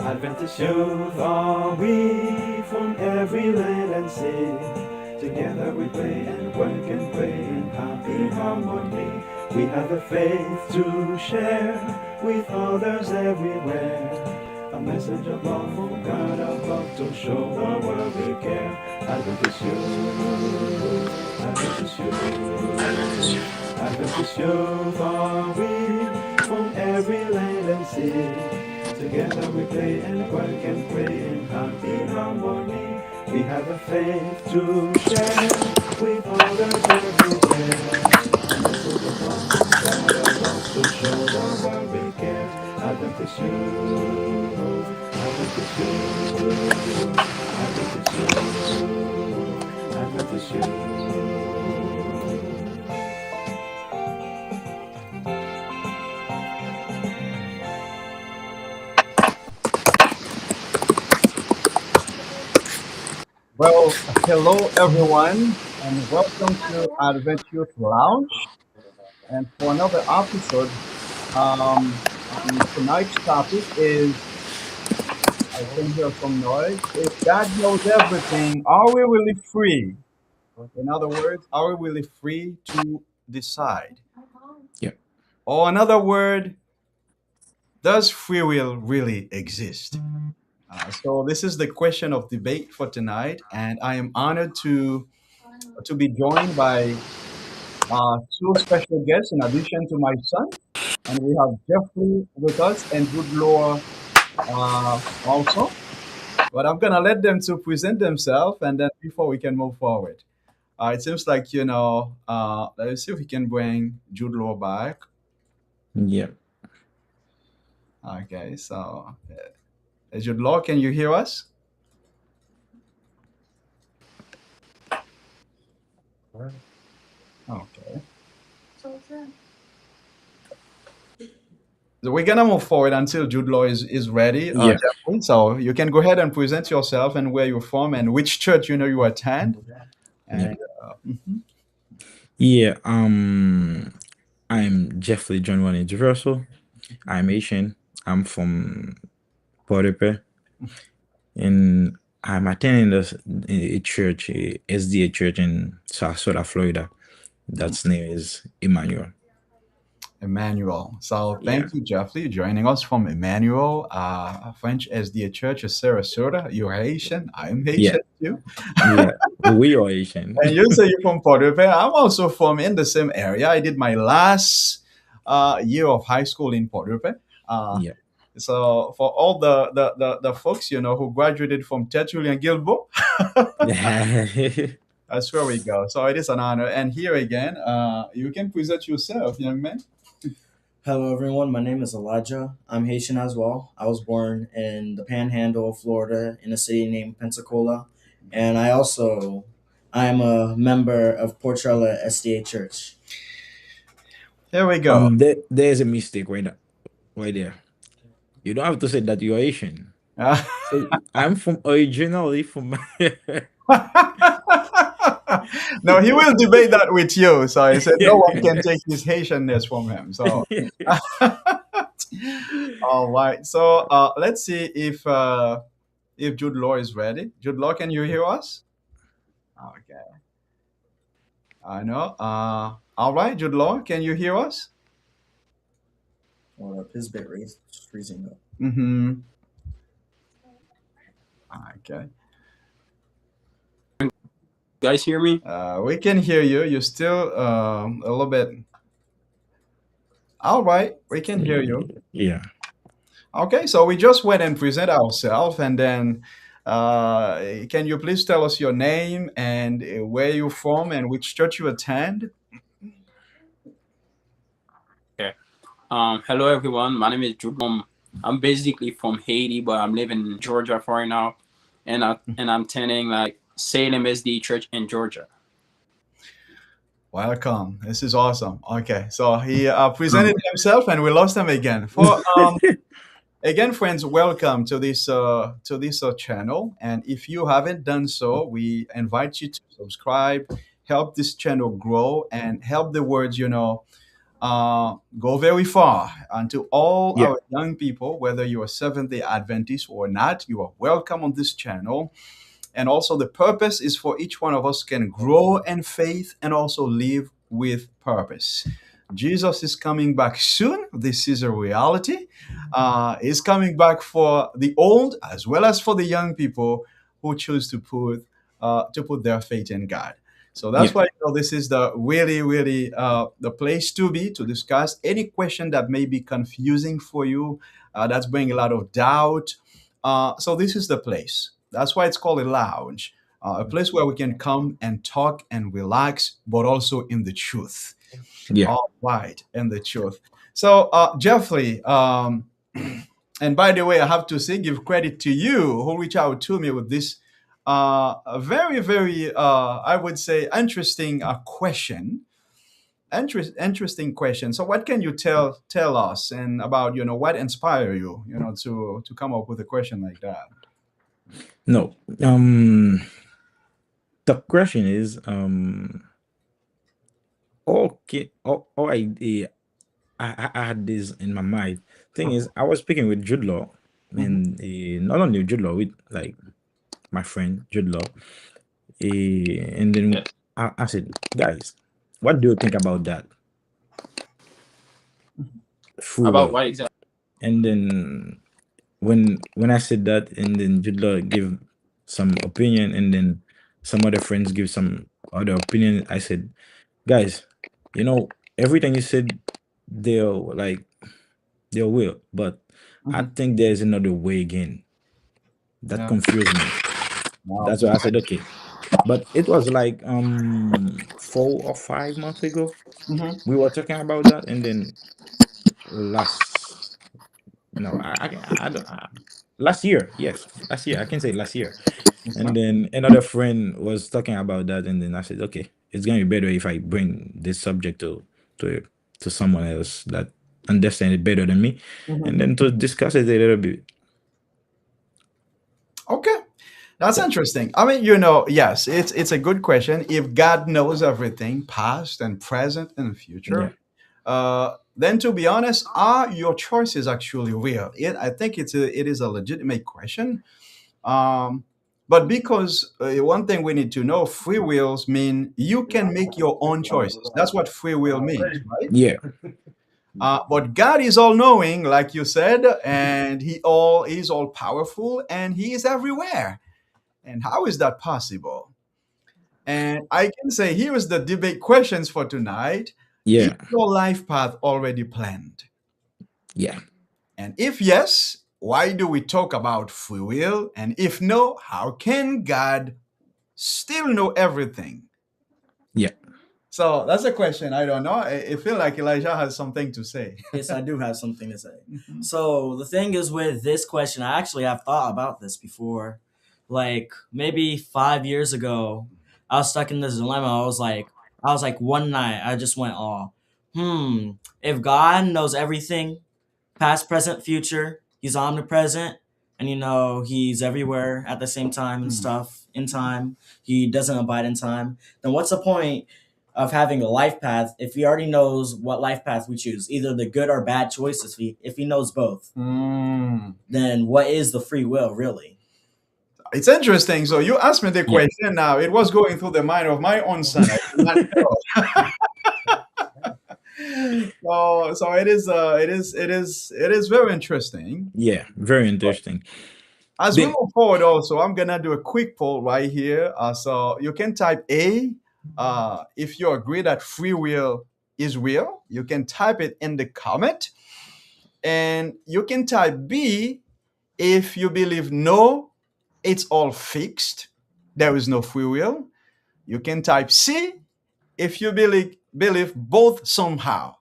Adventist youth are we from every land and sea. Together we play and work and play in happy harmony. We have a faith to share with others everywhere. A message of love from God above to show the world we care. Adventist youth, Adventist youth, Adventist youth are we from every land and sea. Together we play and work and pray in happy harmony. We have a faith to share with others everywhere. A message of love from God above to show the world we care. Adventist youth, Adventist youth, Adventist youth, Adventist youth. Well, hello everyone, and welcome to Adventure Lounge. And for another episode, tonight's topic is I can hear some noise. If God knows everything, are we really free? In other words, are we really free to decide? Yeah. Or another word, does free will really exist? So this is the question of debate for tonight, and I am honored to be joined by two special guests in addition to my son. And we have Jeffrey with us and Good Law also. But I'm going to let them to present themselves and then before we can move forward. It seems like, let's see if we can bring Jude Law back. Yeah. Okay, so Jude Law, can you hear us? Okay. So we're gonna move forward until Jude Law is ready, Yeah. Jeffrey. So you can go ahead and present yourself and where you're from and which church you attend. And mhm. Yeah. I'm Jeffrey John One Russell. I'm Asian. I'm from Puerto and I'm attending a church, a SDA church in Sarasota, Florida. That's name is Emmanuel. Emmanuel. So Yeah. thank you, Jeffrey, joining us from Emmanuel, French SDA Church of Sarasota. You're Haitian. I'm Yeah. Haitian too. Yeah. We are Asian. And you say you're from Puerto Rico. I'm also from in the same area. I did my last year of high school in Puerto Rico. Yeah. So for all the folks, who graduated from Tertullian Gilbo, that's where we go. So it is an honor. And here again, you can present yourself, young man. Hello, everyone. My name is Elijah. I'm Haitian as well. I was born in the Panhandle of Florida in a city named Pensacola, and I am a member of Portrella SDA Church. There we go. There's a mistake right there. You don't have to say that you're Asian. So I'm originally from No, he will debate that with you. So he said no one can take his Haitianness from him. So, all right. So let's see if Jude Law is ready. Jude Law, can you hear us? Okay. I know. All right, Jude Law, can you hear us? Hold up, his bit rate is freezing up. Mm-hmm. Okay. Guys hear me? We can hear you. You're still a little bit. All right, we can hear you. Yeah. Okay, so we just went and present ourselves, and then can you please tell us your name and where you're from and which church you attend? Hello everyone. My name is Jude. I'm basically from Haiti, but I'm living in Georgia for right now, and I'm attending like Salem SD Church in Georgia. Welcome. This is awesome. Okay, so he presented himself, and we lost him again. For Again, friends, welcome to this channel. And if you haven't done so, we invite you to subscribe, help this channel grow, and help the words, go very far. And to all Yeah. our young people, whether you are Seventh Day Adventist or not, you are welcome on this channel. And also, the purpose is for each one of us can grow in faith and also live with purpose. Jesus is coming back soon. This is a reality. He's coming back for the old as well as for the young people who choose to put their faith in God. So Yeah. that's why this is the really the place to be to discuss any question that may be confusing for you, that's bringing a lot of doubt. So this is the place. That's why it's called a lounge, a place where we can come and talk and relax, but also in the truth. Yeah. All right, in the truth. So, Jeffrey, and by the way, I have to say, give credit to you who reached out to me with this a very, I would say, interesting question. Interesting question. So, what can you tell us and about what inspired you to come up with a question like that? No. The question is, okay. Oh, I had this in my mind. Thing is, I was speaking with Jude Law, and not only Jude Law, with like my friend Jude Law, and then Yes. I said, guys, what do you think about that free About will? what exactly? And then when I said that, and then Jude Law give some opinion, and then some other friends give some other opinion, I said, guys, everything you said, they'll like they will, but I Mhm. think there's another way again that Yeah. confused me. Wow. That's why I said okay. But it was like 4 or 5 months ago. Mhm. We were talking about that, and then last no, I don't last year, yes, last year I can say last year. And Okay. then another friend was talking about that, and then I said, okay, it's gonna be better if I bring this subject to to someone else that understand it better than me, and Mhm. then to discuss it a little bit. Okay. That's Yeah, interesting. I mean, yes, it's a good question. If God knows everything, past and present and yeah, future, then to be honest, are your choices actually real? I think it is a legitimate question. Um, but because one thing we need to know, free wills mean you can make your own choices. That's what free will means, right? yeah, But God is all knowing, like you said, and He's all powerful, and He is everywhere. And how is that possible? And I can say here is the debate questions for tonight. Is yeah, your life path already planned? yeah, And if yes, why do we talk about free will? And if no, how can God still know everything? yeah, So that's a question. I don't know. I feel like Elijah has something to say. Yes, I do have something to say. Mhm. So the thing is with this question, I actually have thought about this before. Like maybe 5 years ago, I was stuck in this dilemma. I was like one night, I just went, oh, if God knows everything, past, present, future, he's omnipresent, and he's everywhere at the same time and Hmm. stuff in time. He doesn't abide in time. Then what's the point of having a life path if he already knows what life path we choose, either the good or bad choices? If he knows both, Hmm. then what is the free will really? It's interesting. So you asked me the yeah, question. Now it was going through the mind of my own son. I did not know. So it is very interesting. yeah. Very interesting. As we Then move forward, also, I'm gonna do a quick poll right here. So you can type A if you agree that free will is real. You can type it in the comment, and you can type B if you believe no, it's all fixed. There is no free will. You can type C if you believe both somehow.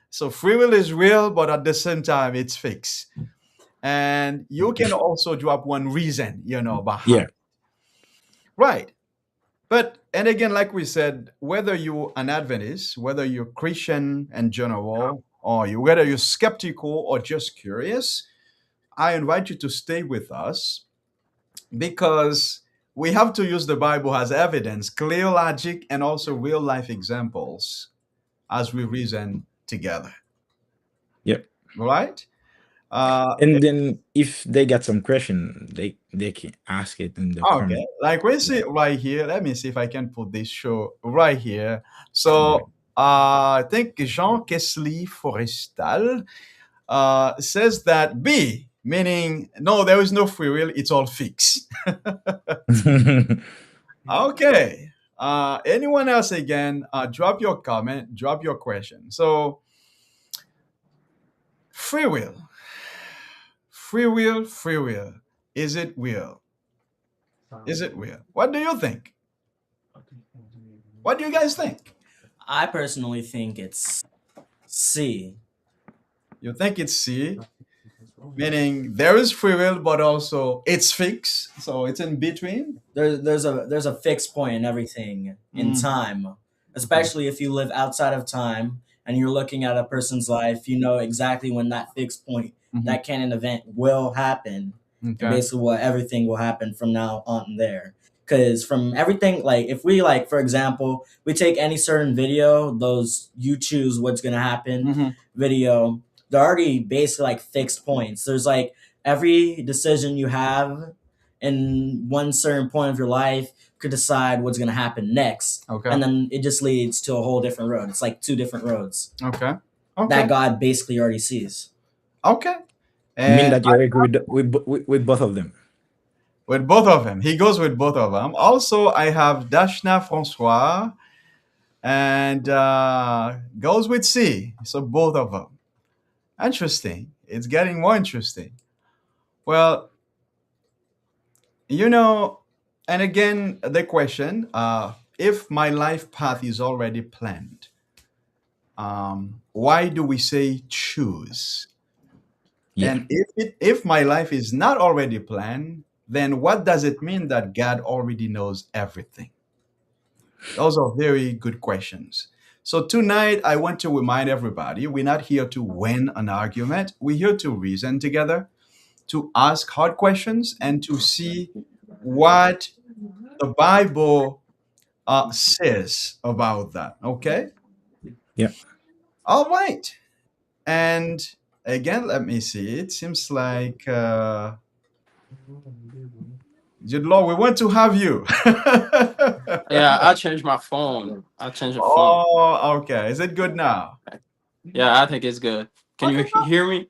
So free will is real, but at the same time, it's fixed. And you can also drop one reason, behind. yeah, Right. But and again, like we said, whether you're an Adventist, whether you're Christian in general, or whether you're skeptical or just curious, I invite you to stay with us because we have to use the Bible as evidence, clear logic, and also real life examples as we reason together. Yep. Right? And then if they got some question, they can ask it in the Okay. comment. Like we see right here. Let me see if I can put this show right here. All right. So I think Jean Kesley Forestal says that B, meaning no, there is no free will, it's all fixed. Okay. Anyone else again? Drop your comment, drop your question. So, free will, free will, free will. Is it real? Is it real? What do you think? What do you guys think? I personally think it's C. You think it's C, meaning there is free will, but also it's fixed, so it's in between. There's a fixed point in everything in Mm. time, especially if you live outside of time and you're looking at a person's life. You know exactly when that fixed point, Mhm. that canon event will happen, and Okay. basically what everything will happen from now on there. Because from everything, like if we like, for example, we take any certain video, those you choose what's gonna happen Mhm. video, they're already basically like fixed points. There's like every decision you have in one certain point of your life could decide what's going to happen next. Okay. And then it just leads to a whole different road. It's like two different roads Okay. Okay. that God basically already sees. Okay. You mean And that you agree with both of them? with both of them, he goes with both of them. Also, I have Dashna Francois and goes with C. So both of them. Interesting. It's getting more interesting. Well, you know, and again, the question: if my life path is already planned, why do we say choose? Yeah. And if my life is not already planned, then what does it mean that God already knows everything? Those are very good questions. So tonight, I want to remind everybody we're not here to win an argument. We're here to reason together, to ask hard questions, and to see what the Bible says about that. Okay? Yeah. All right. And again, let me see. It seems like, Jude Law, we want to have you. Yeah, I changed my phone. I changed the phone. Oh, okay. Is it good now? Yeah, I think it's good. Can you Okay. hear me?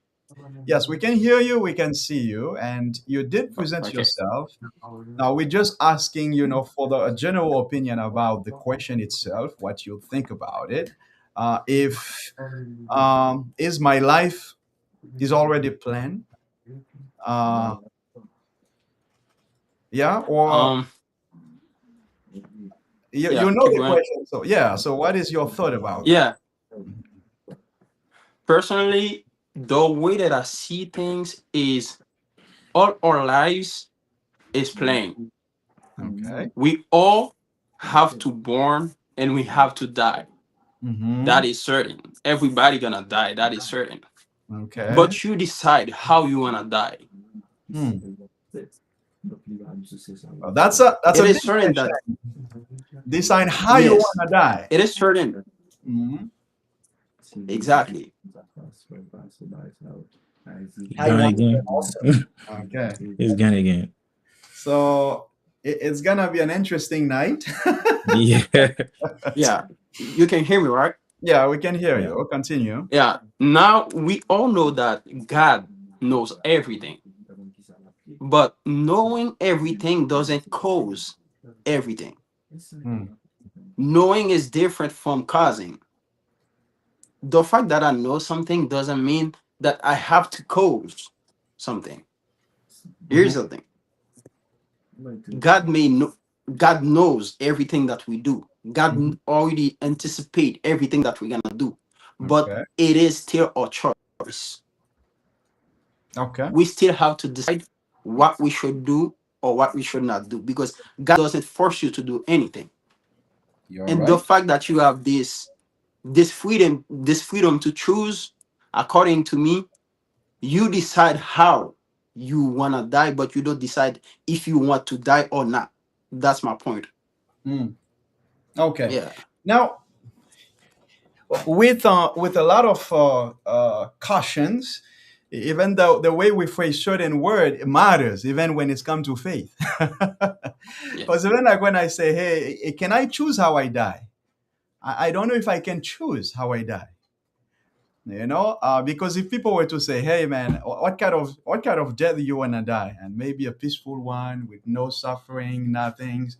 Yes, we can hear you, we can see you, and you did present Okay. yourself. Now we're just asking, for the a general opinion about the question itself, what you think about it. If is my life is already planned? Uh, yeah, or Um. you Yeah. know Keep the going. question. So yeah, so what is your thought about that? Yeah. Personally, the way that I see things is all our lives is playing. Okay. We all have to born and we have to die. Mm-hmm. That is certain. Everybody gonna die. That is certain. Okay. But you decide how you wanna die. Hmm. Well, that's a It big is certain that question. Decide how you yes, wanna die. it is certain. Mhm. Exactly. How you Gone want to do it again. also. Okay. It's gone again. So it's gonna be an interesting night. Yeah. Yeah. You can hear me, right? Yeah, we can hear Yeah. you. Continue. Yeah. Now we all know that God knows everything. But knowing everything doesn't cause everything. Hmm. Knowing is different from causing. The fact that I know something doesn't mean that I have to cause something. Here's Mhm. the thing. God may know God knows everything that we do. God Mhm. already anticipate everything that we're gonna do. But Okay. it is still our choice. Okay. We still have to decide what we should do or what we should not do because God doesn't force you to do anything. You're And the right. fact that you have this freedom to choose, according to me, you decide how. you wanna die, but you don't decide if you want to die or not. That's my point. Mm. Okay. Yeah. Now, with a lot of cautions, even though the way we phrase certain word matters, even when it's come to faith. Yeah. Because even like when I say, "Hey, can I choose how I die?" I don't know if I can choose how I die. Because if people were to say, "Hey, man, what kind of death you wanna die?" and maybe a peaceful one with no suffering, nothing,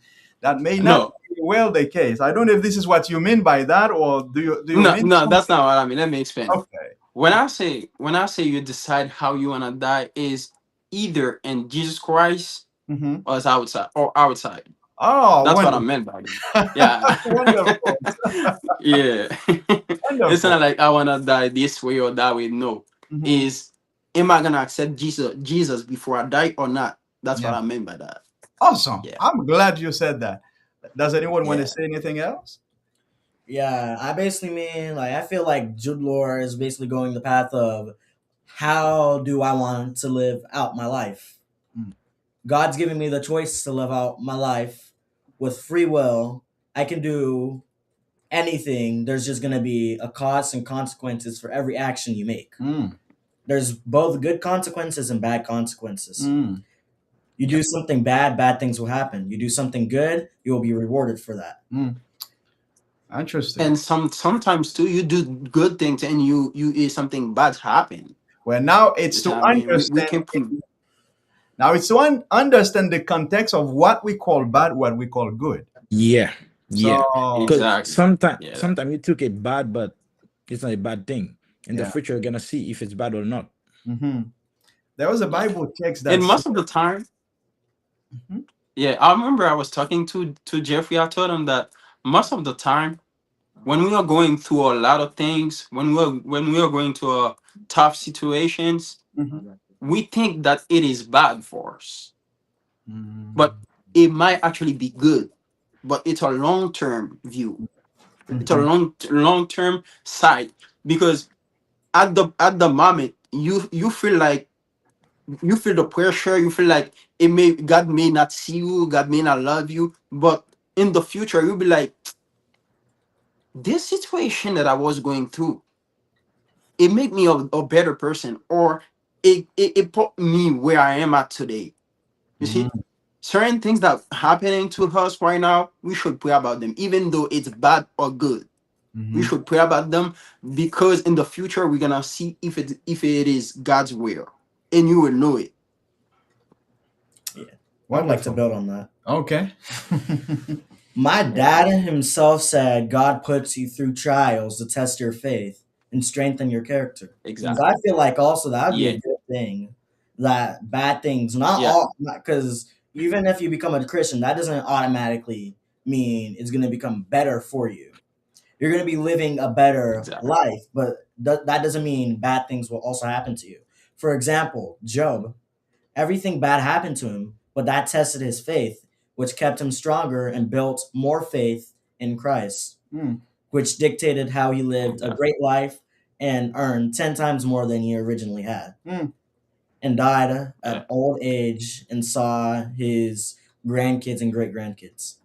that may not No, be well the case. I don't know if this is what you mean by that, or do you no, mean no, that's something? not what I mean. Let me explain. Okay. When I say you decide how you wanna die is either in Jesus Christ Hmm. or it's outside. Oh, That's what I wonderful. meant by it. Yeah. Wonderful. Yeah. It's Wonderful. not like I wanna die this way or that way. No. Hmm. Is am I gonna accept Jesus before I die or not? That's what Yeah. I meant by that. Awesome. Yeah. I'm glad you said that. Does anyone want to Yeah. say anything else? Yeah, I basically mean like I feel like Jude Law is basically going the path of how do I want to live out my life? Mm. God's given me the choice to live out my life with free will. I can do anything. There's just going to be a cost and consequences for every action you make. Mm. There's both good consequences and bad consequences. Mm. You Yeah. do something bad, bad things will happen. You do something good, you will be rewarded for that. Mm. Interesting. And sometimes too you do good things and you something bad happen. Well, now it's You see to what I mean? We understand. can prove. Now it's to understand the context of what we call bad, what we call good. Yeah, yeah. So, Because Exactly. sometimes Yeah. sometimes you took it bad, but it's not a bad thing. In the yeah. future, you're gonna see if it's bad or not. Hmm. There was a Yeah. Bible text that And said, most of the time, Mhm. yeah, I remember I was talking to Jeffrey. I told him that most of the time when we are going through a lot of things, when we are going to tough situations, Mhm. we think that it is bad for us, but Mm. it might actually be good. But it's a long term view. It's a Mhm. long term side because at the moment you feel like you feel the pressure. You feel like it may God may not see you, God may not love you, but in the future you'll be like, this situation that I was going through, it made me a better person, or it put me where I am at today. You see, Mhm. certain things that happening to us right now, we should pray about them, even though it's bad or good. We Mhm. should pray about them because in the future we're gonna see if it is God's will, and you will know it. Yeah. I'd like to Wonderful. build on that. Okay. My dad himself said God puts you through trials to test your faith and strengthen your character. So Exactly. I feel like also that would be a Yeah. good thing. That bad things, not Yeah. all, because even if you become a Christian, that doesn't automatically mean it's going to become better for you. You're going to be living a better Exactly. life, but that doesn't mean bad things will also happen to you. For example, Job, everything bad happened to him, but that tested his faith, which kept him stronger and built more faith in Christ, Mm. which dictated how he lived a Exactly. great life and earned 10 times more than he originally had, Mm. and died Yeah. at old age and saw his grandkids and great grandkids.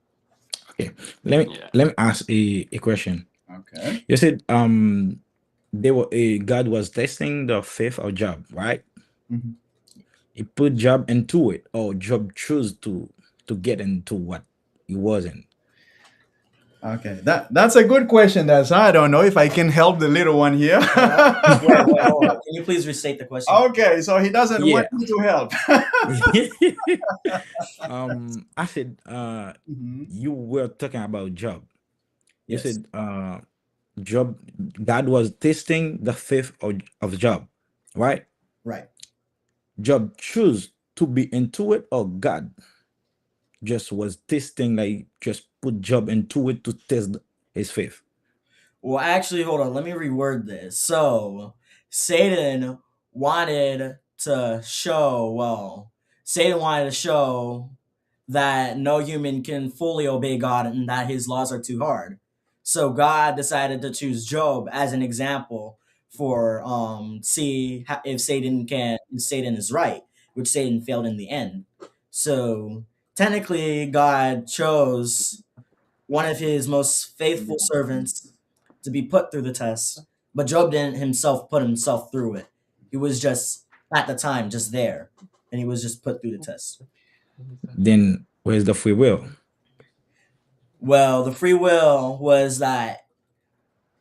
Okay, let me Yeah. let me ask a question. Okay. You said they were God was testing the faith of Job, right? Mhm. He put Job into it, or Job chose to get into what he wasn't. Okay. That's a good question. That's I don't know if I can help the little one here. Wait, hold on. Can you please restate the question? Okay, so he doesn't want Yeah. me to help. I said Mhm. you were talking about Job. You Yes. said Job, God was testing the faith of Job, right? Right. Job chose to be into it, or God just was testing, like just put Job into it to test his faith. Well, actually, hold on. Let me reword this. So, Satan wanted to show, well, Satan wanted to show that no human can fully obey God and that his laws are too hard. So, God decided to choose Job as an example for see if Satan is right, which Satan failed in the end. So technically, God chose one of his most faithful servants to be put through the test, but Job didn't himself put himself through it. He was just at the time just there, and he was just put through the test. Then where's the free will? Well, the free will was that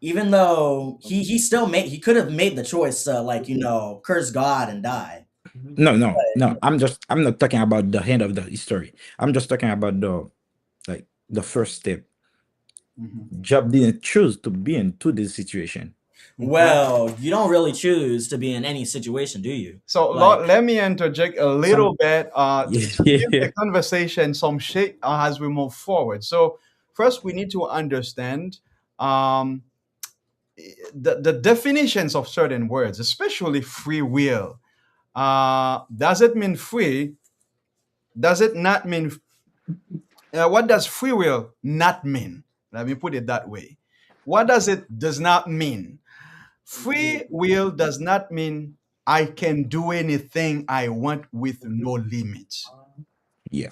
even though he could have made the choice to curse God and die. No. I'm not talking about the end of the story. I'm just talking about the first step. Mhm. Job didn't choose to be into this situation. Well, you don't really choose to be in any situation, do you? So Like let me interject a little Some bit to give yeah, the conversation some shape as we move forward. So first, we need to understand um, the definitions of certain words, especially free will. Does it mean free? Does it not mean? What does free will not mean? Let me put it that way. What does it does not mean? Free will does not mean I can do anything I want with no limits. yeah.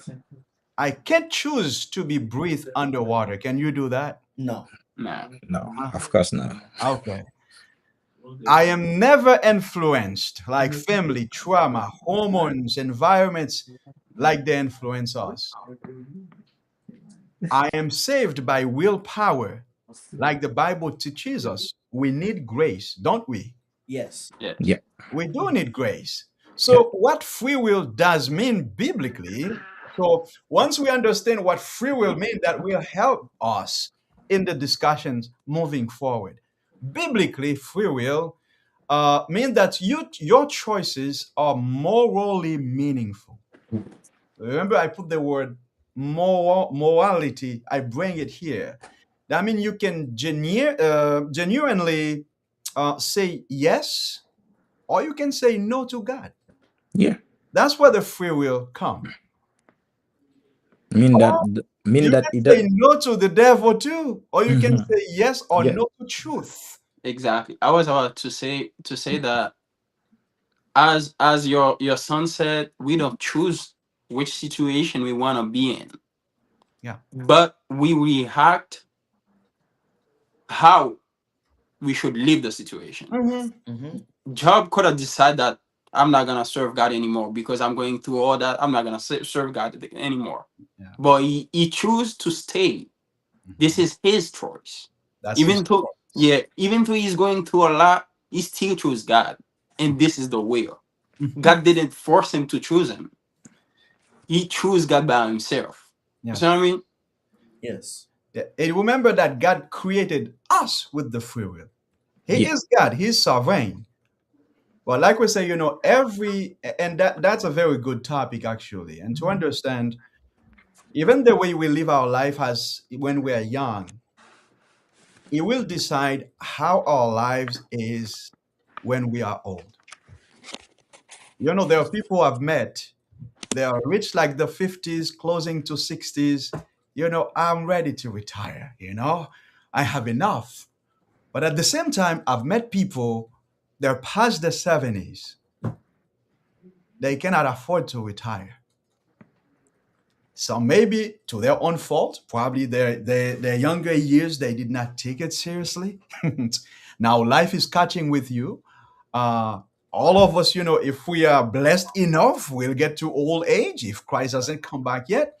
I can't choose to be breathed underwater. Can you do that? no. Nah. No, Uh, of course not. Okay. I am never influenced like family, trauma, hormones, environments like they influence us. I am saved by willpower, like the Bible teaches us. We need grace, don't we? Yes. Yes. Yeah, We do need grace. yeah, So, what free will does mean biblically, so once we understand what free will means, that will help us in the discussions moving forward. Biblically, free will means that your choices are morally meaningful. Remember, I put the word morality, I bring it here. That means you can genuinely say yes, or you can say no to God. yeah. That's where the free will come. Mean that Or mean you that can it say no to the devil too, or you can Mhm. say yes or Yeah, no to truth. Exactly. I was about to say that as your son said, we don't choose which situation we want to be in, Yeah. but we react how we should leave the situation. Hmm. Mm-hmm. Job could have decided that I'm not gonna serve God anymore because I'm going through all that. I'm not gonna serve God anymore. Yeah. But he chose to stay. This Mhm. is his choice. That's his Even though, choice. yeah, even though he's going through a lot, he still chose God, and this is the will. Mhm. God didn't force him to choose him. He chose God by himself. You see Yes. what I mean? Yes. Yeah. And remember that God created us with the free will. He yeah, is God. He's sovereign. But like we say, every and that's a very good topic actually. And to understand, even the way we live our life as when we are young, it will decide how our lives is when we are old. There are people I've met, they are rich like the 50s, closing to 60s. I'm ready to retire, I have enough. But at the same time, I've met people, they're past the 70s, they cannot afford to retire. Some maybe to their own fault, probably their younger years, they did not take it seriously. Now life is catching with you. Uh, all of us, if we are blessed enough, we'll get to old age if Christ hasn't come back yet.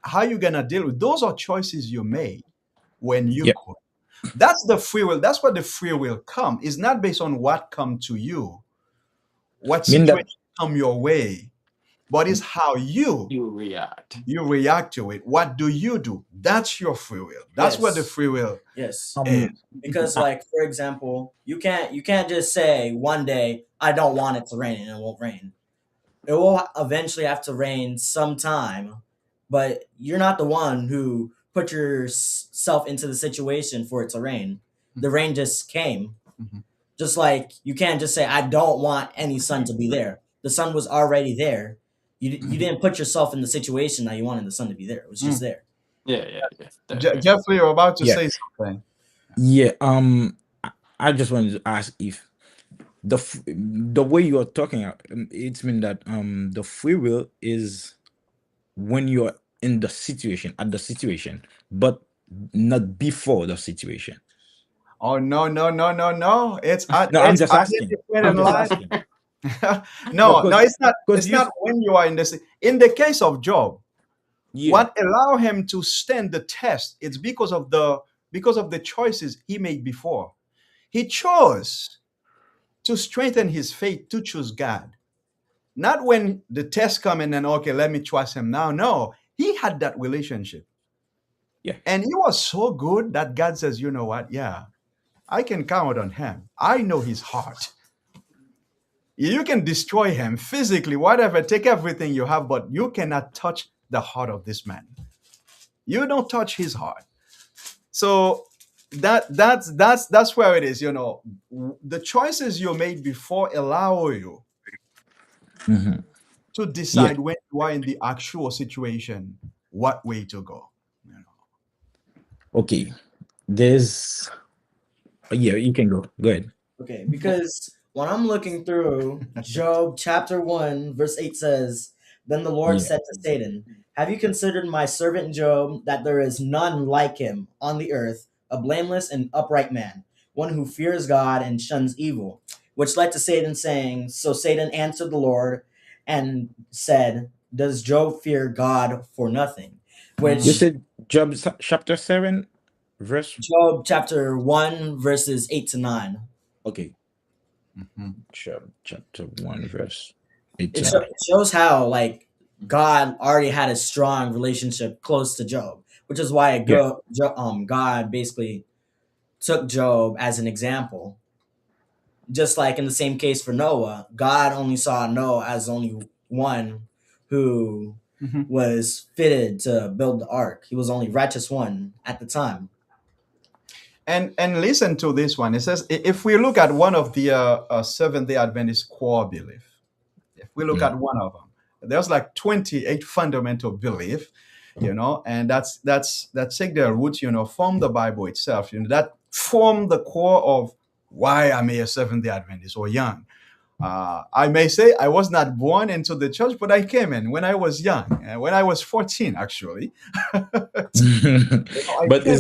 How you gonna deal with those? Are choices you made when you yeah. could. That's the free will. That's what the free will come. It's not based on what come to you, what Mean that situation come your way, but it's how you You react. you react to it. What do you do? That's your free will. That's what the Yes. free will Yes. is. um Because uh, like for example, you can't just say one day I don't want it to rain and it won't rain. It will eventually have to rain sometime, but you're not the one who put yourself into the situation for it to rain. The rain just came. Mhm. Just like you can't just say I don't want any sun to be there. The sun was already there. You didn't put yourself in the situation that you wanted the sun to be there. It was just Mm. there. Yeah. That's right. Jeffrey, you're about to yeah, say something. yeah. I just wanted to ask if the way you are talking, it's mean that the free will is when you're in the situation, at the situation, but not before the situation. Oh no, no, no, no, no. No, I'm It's just asking. identified I'm in just life. asking. No, No, no, it's not. because It's you not when you are in this. In the case of Job, yeah, what allowed him to stand the test? It's because of the choices he made before. He chose to strengthen his faith to choose God. Not when the test come and then okay, let me trust him now. No, he had that relationship, yeah, and he was so good that God says, you know what? Yeah, I can count on him. I know his heart. You can destroy him physically, whatever, take everything you have, but you cannot touch the heart of this man. You don't touch his heart. So that's where it is. The choices you made before allow you mhm, to yeah. decide when you are in the actual situation what way to go. You know. Okay, there's yeah. You can go. Go ahead. Okay, because when I'm looking through Job chapter 1, verse 8 says, Then the Lord Yeah, said to Satan, Have you considered my servant Job, that there is none like him on the earth, a blameless and upright man, one who fears God and shuns evil? Which led to Satan saying, So Satan answered the Lord and said, Does Job fear God for nothing? you Mm, Which said Job chapter 7, verse. Job chapter 1, verses 8 to 9. Okay, mhm. Job chapter 1, verse 8 it, to sho- 9. it shows how like God already had a strong relationship close to Job, which is why Yeah, God basically took Job as an example. Just like in the same case for Noah, God only saw Noah as only one who Mhm. was fitted to build the ark. He was only righteous one at the time. And listen to this one. It says if we look at one of the Seventh Day Adventist core belief, if we look mm, at one of them, there's like 28 fundamental belief, and that take their roots, from the Bible itself, that form the core of why I'm a Seventh Day Adventist or young. I may say I was not born into the church, but I came in when I was young, when I was 14, actually. I but came.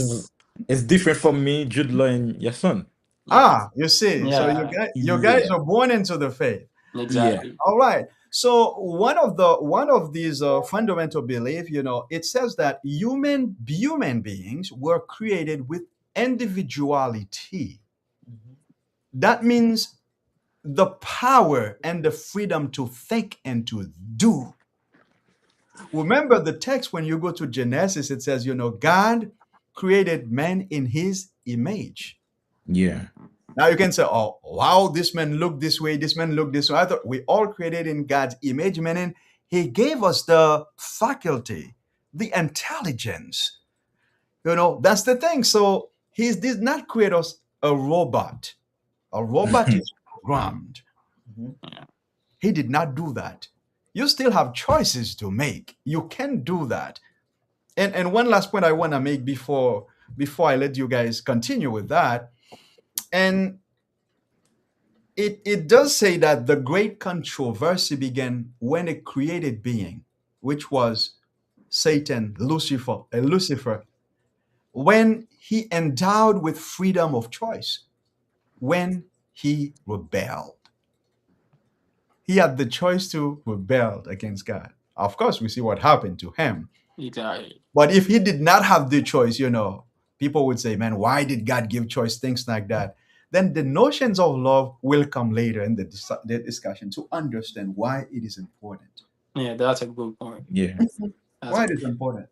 it's different from me, Jude Law, and your son. Yeah. You see, so Yeah. you guys Yeah, are born into the faith. yeah, Exactly. All right. So one of these fundamental belief, it says that human beings were created with individuality. Mhm. That means the power and the freedom to think and to do. Remember the text when you go to Genesis, it says, God created man in his image. yeah, Now you can say, oh, wow, this man looked this way, this man looked this way. I thought we all created in God's image, meaning he gave us the faculty, the intelligence. That's the thing. So he did not create us a robot. A robot is programmed. Mhm. He did not do that. You still have choices to make. You can do that. And one last point I want to make before I let you guys continue with that. And it does say that the great controversy began when a created being, which was Satan, Lucifer, when he endowed with freedom of choice, when he rebelled. He had the choice to rebel against God. Of course, we see what happened to him. Exactly. But if he did not have the choice, people would say, man, why did God give choice? Things like that. Then the notions of love will come later in the discussion to understand why it is important. Yeah, that's a good point. yeah. That's a Why it good is important.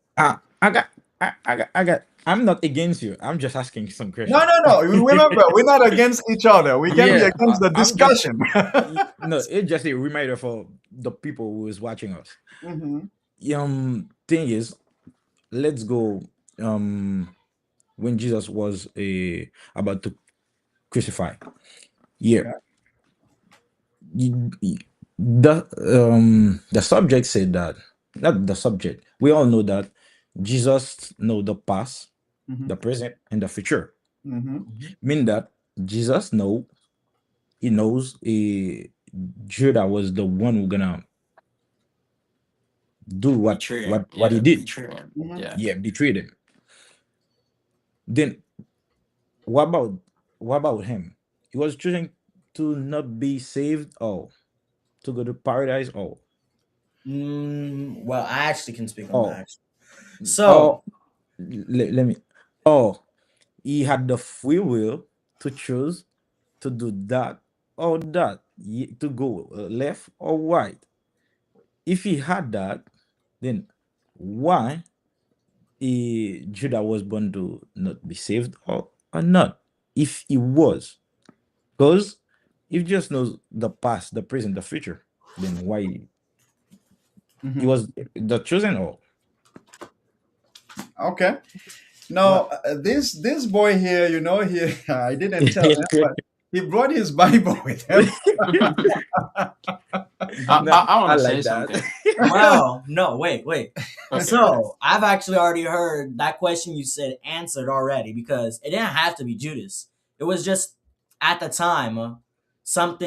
I got, I got. I'm not against you. I'm just asking some No, question. no, no. Remember, we're not against each other. We can be Yeah, against the I'm just discussion. no. It's just a reminder for the people who is watching us. Mhm. Thing is, let's go. When Jesus was about to crucify, yeah. Okay. The subject said that, not the subject. We all know that Jesus know the past, Mhm. the present, and the future. Mhm. Mhm. Mean that Jesus know he knows Judah was the one who gonna do Betray him. what he Yeah, did. betray him. Mhm. Yeah. Yeah, betrayed him. Then what about him? He was choosing to not be saved or to go to paradise Well, I actually can speak on or that. So, or let me or he had the free will to choose to do that or that, to go left or right. If he had that, then why Judah was born to not be saved or not? If he was, because if just knows the past, the present, the future, then why he Mhm. was the chosen? Or Okay. Now, well, this boy here, he I didn't tell him, but he brought his Bible with him. no, I want I to say like that. something. well, no, wait. Okay, okay. So, I've actually already heard that question you said answered already because it didn't have to be Judas. It was just at the time some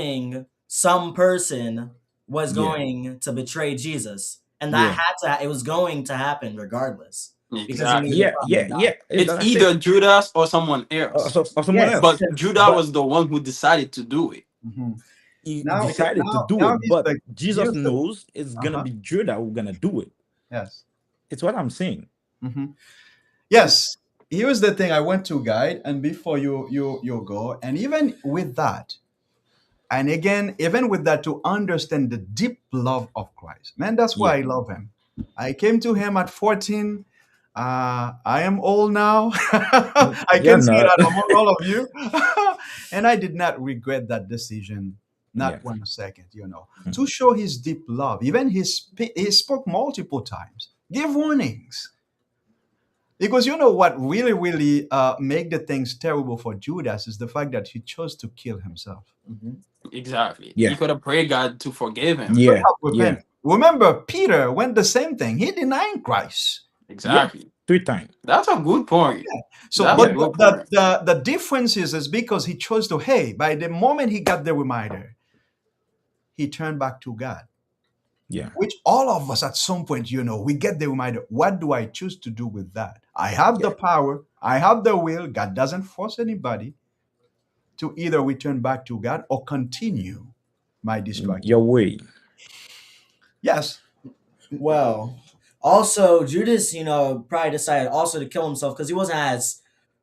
person was Yeah, going to betray Jesus, and that yeah, had to it was going to happen regardless because he knew the Exactly. problem with God. yeah. It's It's that I said. either Judas or someone else. Or someone Yes, else, But Judah but was the one who decided to do it. Mhm. he Now, decided to now, do now it. But Jesus here's the, knows it's gonna uh-huh, be Judah who gonna do it. yes. It's what I'm saying. Hmm. Yes. Here's the thing. I went to guide, and before you go, and even with that, and again, even with that, to understand the deep love of Christ, man, that's why Yeah, I love him. I came to him at 14. I am old now. I you're can see not. that among all of you. And I did not regret that decision, Yeah. not 1 second, to show his deep love. Even he spoke multiple times, give warnings. Because you know what really, really make the things terrible for Judas is the fact that he chose to kill himself. Mhm. Exactly. He Yeah, could have prayed God to forgive He him. could yeah, have yeah, repented. Remember, Peter went the same thing. He denied Christ. yeah. Exactly. 3 times. That's a good point. So, That's a but Yeah, good point. the difference is because he chose to, hey, by the moment he got the reminder, he turned back to God. yeah, Which all of us at some point, we get the reminder, what do I choose to do with that? I have yeah. the power, I have the will. God doesn't force anybody to either return back to God or continue my Your destruction. way. Yes. Well, also Judas, probably decided also to kill himself because he wasn't as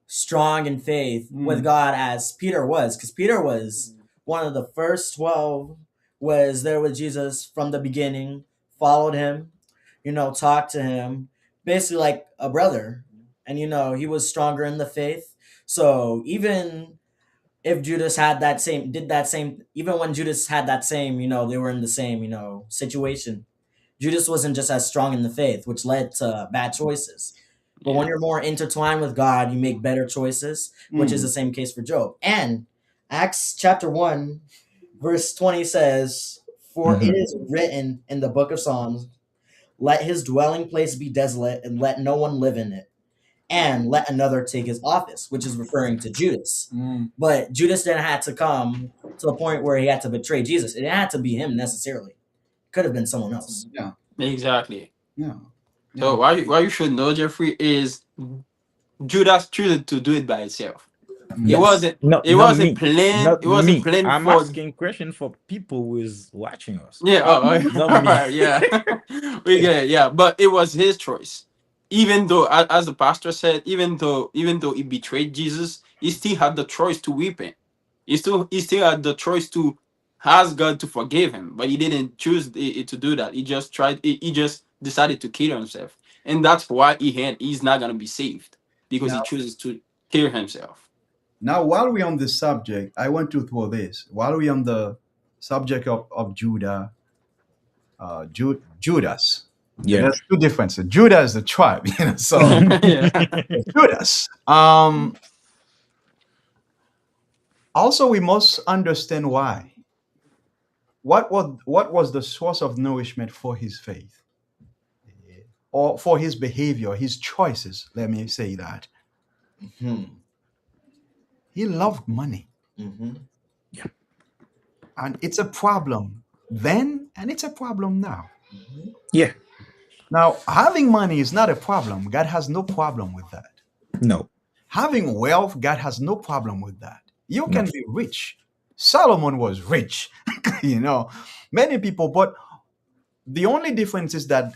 strong in faith with Mm. God as Peter was. Because Peter was one of the first 12, was there with Jesus from the beginning, followed him, talked to him, basically like a brother. And he was stronger in the faith. So even if Judas had that same did that same even when Judas had that same, they were in the same, situation. Judas wasn't just as strong in the faith, which led to bad choices. But when Yeah. you're more intertwined with God, you make better choices, which is Mm. the same case for Job. And Acts chapter 1, verse 20 says, "For it Hmm. is written in the book of Psalms, let his dwelling place be desolate, and let no one live in it, and let another take his office," which is referring to Judas. Mm. But Judas didn't have to come to the point where he had to betray Jesus. It didn't have to be him necessarily. It could have been someone else. Yeah. Exactly. Yeah. So Yeah. why you should know, Jeffrey, is Judas chose to do it by itself. It Mm. Yes. wasn't No, it not wasn't me. planned. Not It wasn't me. planned I'm for. asking question for people who is watching us. Yeah, Not all me. right, yeah. We get it, yeah. But it was his choice. Even though, as the pastor said, even though he betrayed Jesus, he still had the choice to repent. He still had the choice to ask God to forgive him, but he didn't choose to do that. He just decided to kill himself. And that's why he's not gonna be saved, because Now, he chooses to kill himself. now, while we're on this subject, I want to throw this. While we're on the subject of Judah, Judas, okay, Yeah. there's two differences. Judah is the tribe, so Yeah. Judas. Also, we must understand why. What was the source of nourishment for his faith or for his behavior, his choices? Let me say that Hmm. he loved money. Hmm. Yeah. And it's a problem then, and it's a problem now. Yeah. Now, having money is not a problem. God has no problem with that. No. Having wealth, God has no problem with that. You No. can be rich. Solomon was rich, you know, many people, but the only difference is that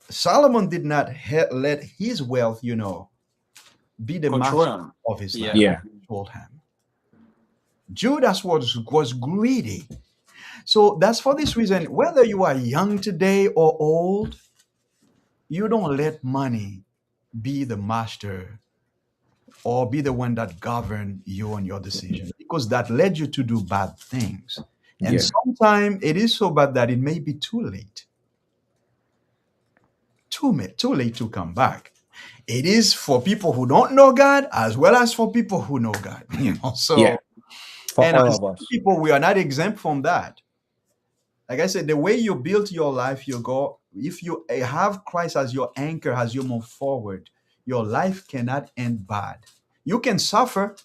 Solomon did not let his wealth, be the Control master them. of his life, Yeah. or Yeah. control him. Judas was greedy. So that's for this reason, whether you are young today or old, you don't let money be the master or be the one that govern you and your decision, because that led you to do bad things. And Yeah. sometimes it is so bad that it may be too late, too late to come back. It is for people who don't know God as well as for people who know God. Yeah. So, For and all as of us. people, we are not exempt from that. Like I said, the way you build your life, you go, if you have Christ as your anchor as you move forward, your life cannot end bad. You can suffer,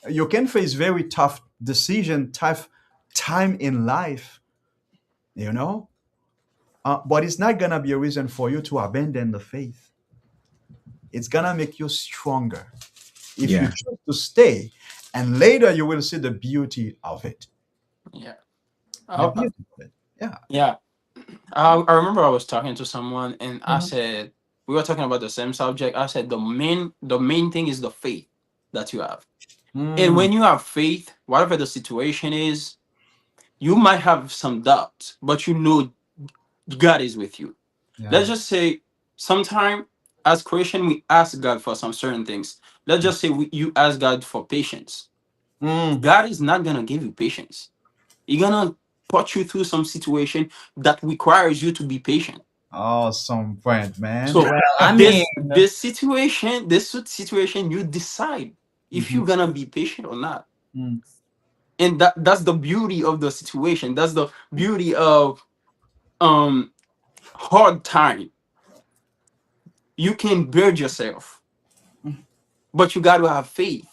you can face very tough decision, tough time in life, you know, but it's not gonna be a reason for you to abandon the faith. It's gonna make you stronger if you Yeah. choose to stay, and later you will see the beauty of it. Yeah. The Uh, uh, beauty of it. Yeah. yeah. I remember I was talking to someone and I Mhm. said we were talking about the same subject. I said the main thing is the faith that you have. And Mm, when you have faith, whatever the situation is, you might have some doubts, but you know God is with you. yeah. Let's just say sometime as Christian we ask God for some certain things. Let's just say you ask God for patience. Mm. God is not gonna give you patience. He's gonna put you through some situation that requires you to be patient. Awesome point, man. So Well, I mean, this situation you decide if Mhm. you're gonna be patient or not. Mm. And that's the beauty of the situation. That's the beauty of um hard time. You can build yourself, but you got to have faith.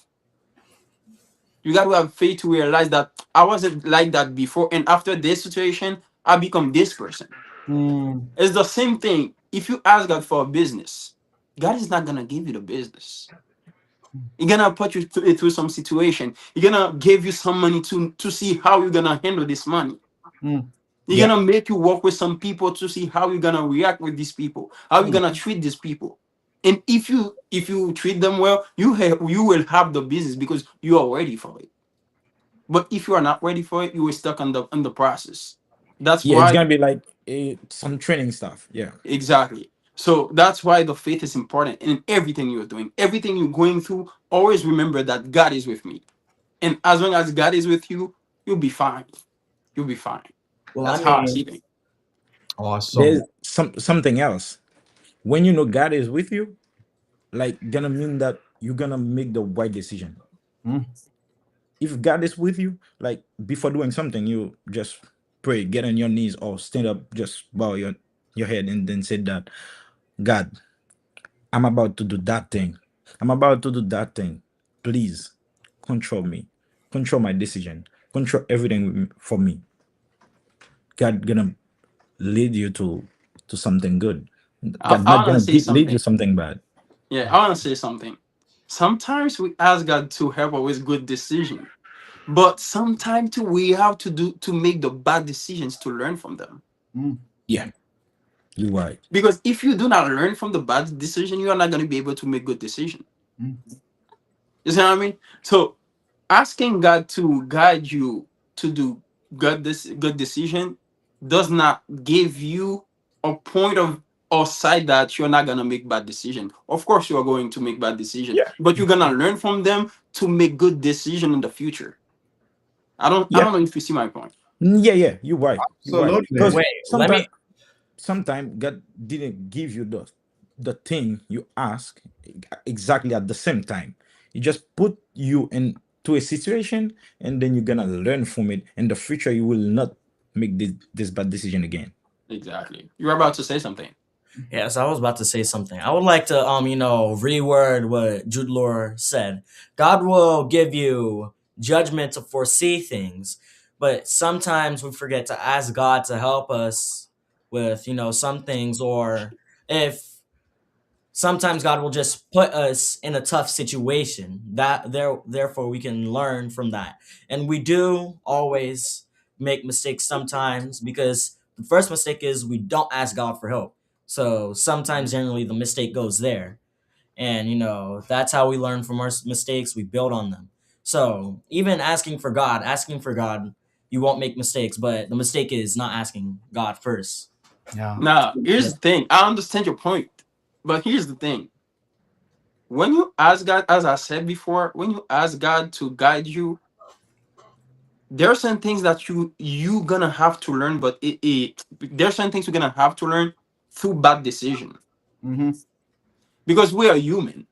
You got to have faith to realize that I wasn't like that before, and after this situation I become this person. Mm. It's the same thing. If you ask God for a business, God is not gonna give you the business. He's gonna put you through some situation. He's gonna give you some money to see how you're gonna handle this money. Mm. He's Yeah. gonna make you work with some people to see how you're gonna react with these people, how you're Mm. gonna treat these people. And if you treat them well, you will have the business because you are ready for it. But if you are not ready for it, you are stuck on the process. That's Yeah. It's why gonna be like some training stuff. Yeah. exactly. So that's why the faith is important in everything you're doing, everything you're going through. Always remember that God is with me, and as long as God is with you, you'll be fine. You'll be fine. well, I That's how I mean, see things. Awesome. There's something else. When you know God is with you, like gonna mean that you're gonna make the right decision. Mm. If God is with you, like before doing something, you just pray, get on your knees, or stand up, just bow your head, and then say that, God, I'm about to do that thing. I'm about to do that thing. Please control me, control my decision, control everything for me. God gonna lead you to something good. I, God I not want to gonna say lead you something. something bad. Yeah, I want to say something. Sometimes we ask God to help us with good decision, but sometimes too we have to make the bad decisions to learn from them. Mm. Yeah, you're right. Because if you do not learn from the bad decision, you are not going to be able to make good decision. Mm. You see what I mean? So asking God to guide you to do good decision does not give you a point of or side that you're not gonna make bad decision. Of course, you are going to make bad decision, Yeah, but you're gonna learn from them to make good decision in the future. I yeah. don't know if you see my point. Yeah, yeah, you're right. You're right. Absolutely. Because wait, let me. sometimes God didn't give you the thing you ask exactly at the same time. He just put you into a situation, and then you're gonna learn from it. In the future, you will not make this bad decision again. Exactly. You're about to say something. Yes, I was about to say something. I would like to reword what Jude Law said. God will give you judgment to foresee things. But sometimes we forget to ask God to help us with, some things, or if sometimes God will just put us in a tough situation therefore we can learn from that. And we do always make mistakes sometimes, because the first mistake is we don't ask God for help. So sometimes generally the mistake goes there. And that's how we learn from our mistakes, we build on them. So even asking for God, you won't make mistakes, but the mistake is not asking God first. Yeah. Now, here's the thing. I understand your point, but here's the thing. When you ask God, as I said before, when you ask God to guide you, there are certain things that you gonna have to learn, but there are certain things you're gonna have to learn through bad decision, Mm-hmm. because we are human.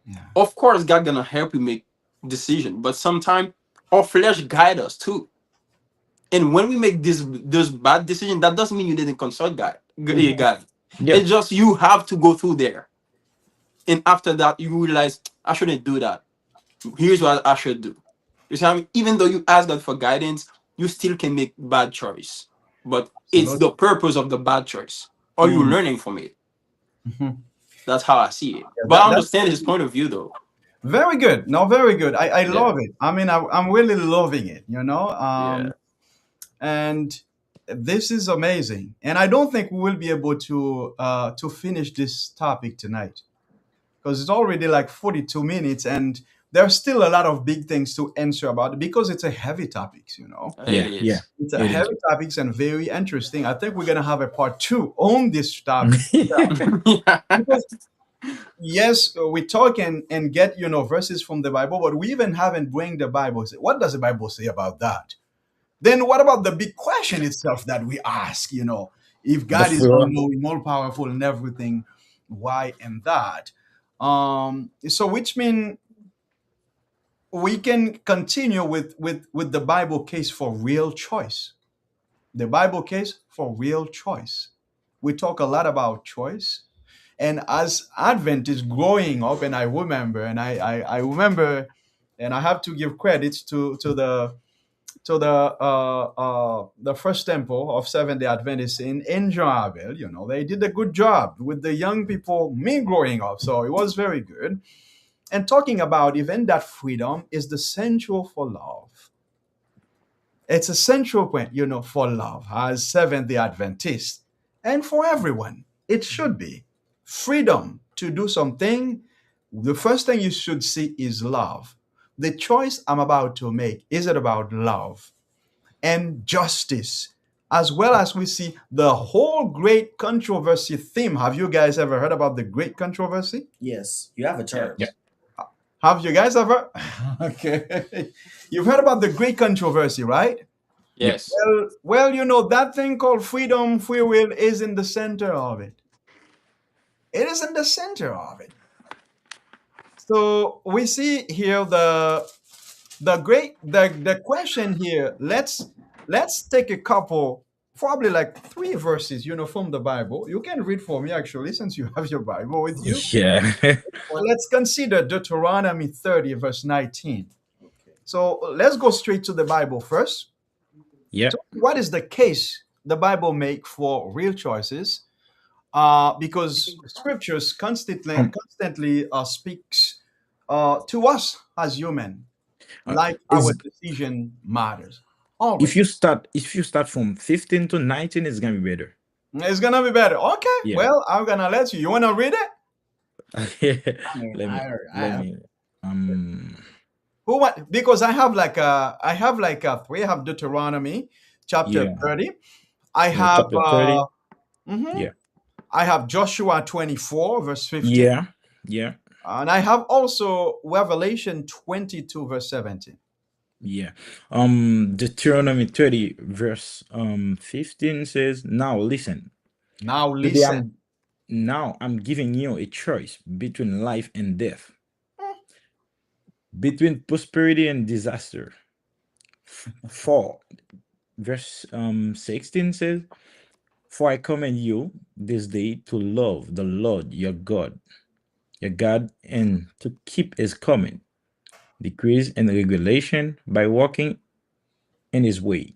Yeah. Of course, God gonna help you make decision, but sometimes our flesh guide us too. And when we make this bad decision, that doesn't mean you didn't consult God. Mm-hmm. God. Yeah. It's just you have to go through there, and after that, you realize I shouldn't do that. Here's what I should do. You see, what I mean, even though you ask God for guidance, you still can make bad choice. But it's Absolutely. the purpose of the bad choice. Are you Mm. learning from it? Mhm. That's how I see it. Yeah, But I that's understand his point of view, though. very good. No, very good. I Yeah, love it. I mean, I'm really loving it, yeah. and this is amazing. And I don't think we will be able to finish this topic tonight, because it's already like 42 minutes, and there's still a lot of big things to answer about, because it's a heavy topic. It Yeah. Yeah. is. It's a It is. heavy topics and very interesting. I think we're gonna have a part two on this topic. Yeah. Because yes, we talk and get verses from the Bible, but we even haven't bring the Bible. What does the Bible say about that? Then what about the big question itself that we ask? If The God is all floor. knowing, all powerful, and everything, why and that? So which means we can continue with the Bible case for real choice. The Bible case for real choice. We talk a lot about choice. And as Advent is growing up, and I remember, and I have to give credits to the first temple of Seventh Day Adventists in Joinville. They did a good job with the young people. Me growing up, so it was very good. And talking about even that freedom is the central for love. It's a central point, for love as Seventh Day Adventist, and for everyone. It should be freedom to do something. The first thing you should see is love. The choice I'm about to make, is it about love and justice? As well as we see the whole great controversy theme. Have you guys ever heard about the great controversy? Yes, you have a Yeah. church. Have you guys ever? Okay. You've heard about the great controversy, right? Yep. Yes. Well, that thing called freedom, free will is in the center of it. It is in the center of it. So we see here the question here. Let's take a couple, probably like three verses, from the Bible. You can read for me actually, since you have your Bible with you. Yeah. Let's consider Deuteronomy 30, verse 19. Okay. So let's go straight to the Bible first. Yeah. So what is the case the Bible make for real choices? Because scriptures Um, constantly speaks to us as human, like our is decision matters. if Always. you start from 15 to 19, it's gonna be better. It's gonna be better. Okay. Yeah. Well, I'm gonna let you. You wanna read it? I mean, let me let me um Who want? Because I have like a three. I have Deuteronomy chapter yeah, 30. I yeah, have chapter 30. mhm, Yeah. I have Joshua 24 verse 15. Yeah. Yeah. And I have also Revelation 22, verse 17. Yeah. Deuteronomy 30 verse 15 says, "Now listen. Now Today listen. I'm giving you a choice between life and death, between prosperity and disaster." For verse 16 says, "For I command you this day to love the Lord your God, and to keep his command, decrees, and regulation by walking in His way.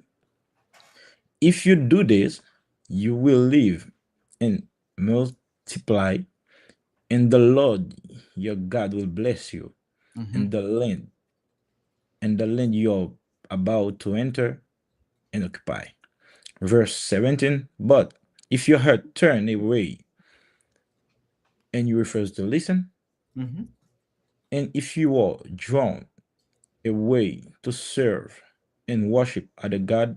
If you do this, you will live and multiply, and the Lord your God will bless you in Mhm. the land you're about to enter and occupy. Verse 17. But if your heart turn away and you refuse to listen, Mhm. and if you are drawn away to serve and worship other God,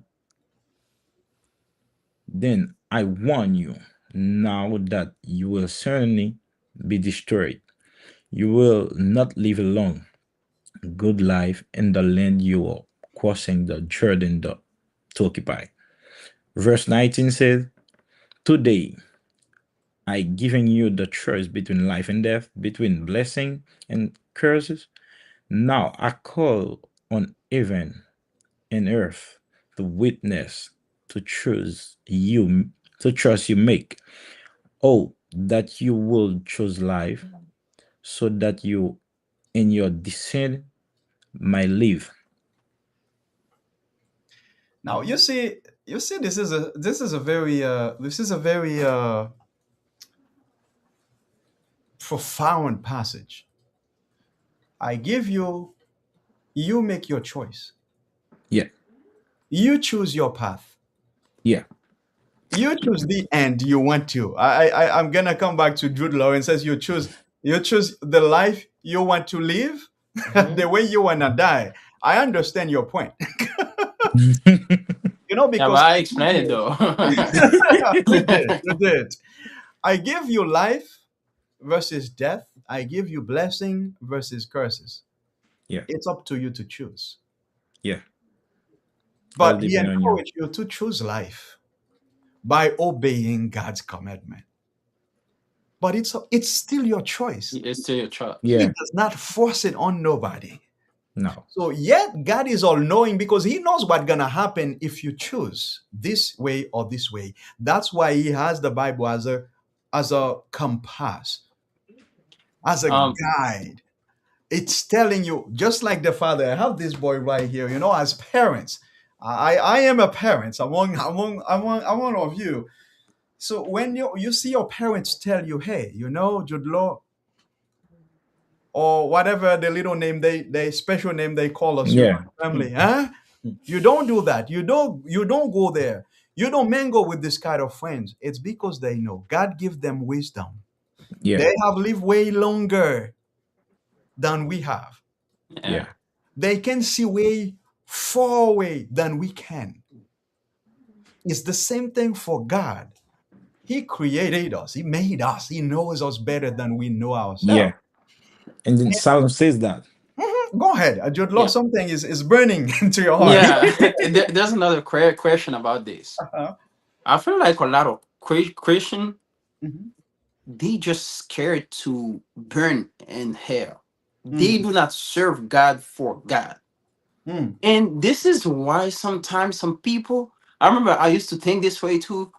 then I warn you now that you will certainly be destroyed. You will not live a long, good life in the land you are crossing the Jordan to occupy. Verse 19 says, today I giving you the choice between life and death, between blessing and curses. Now I call on heaven and earth to witness, to choose you, to trust you make. Oh, that you will choose life, so that you and your descent might live. Now you see, this is a very profound passage. I give you, you make your choice. Yeah, You choose your path. yeah, You choose the end you want to. I'm gonna come back to Jude Law and says you choose the life you want to live, Hmm. the way you wanna die. I understand your point. Yeah, but Because I explained it though. you did, you did. I give you life versus death. I give you blessing versus curses. yeah, It's up to you to choose. yeah. All But he depend on you. encouraged you to choose life by obeying God's commandment. But it's still your choice. It's still your choice. He Yeah, does not force it on nobody. no, So yet God is all knowing because he knows what's gonna happen if you choose this way or this way. That's why he has the Bible as a compass, as a Um, guide. It's telling you, just like the father. I have this boy right here. As parents, I am a parent among of you. So when you see your parents tell you, hey, Jude Law, or whatever the little name they special name they call us, yeah, family, huh? You don't do that. You don't go there. You don't mingle with this kind of friends. It's because they know God give them wisdom. yeah, They have lived way longer than we have. yeah. yeah, They can see way far away than we can. It's the same thing for God. He created us. He made us. He knows us better than we know yeah. ourselves. And then Psalm says that. Go ahead. Jude Law, Yeah. something is burning into your heart. Yeah. There's another question about this. Uh-huh. I feel like a lot of Christian, Mhm. they just scared to burn in hell. They Mm, do not serve God for God. mm, And this is why sometimes some people, I remember I used to think this way too.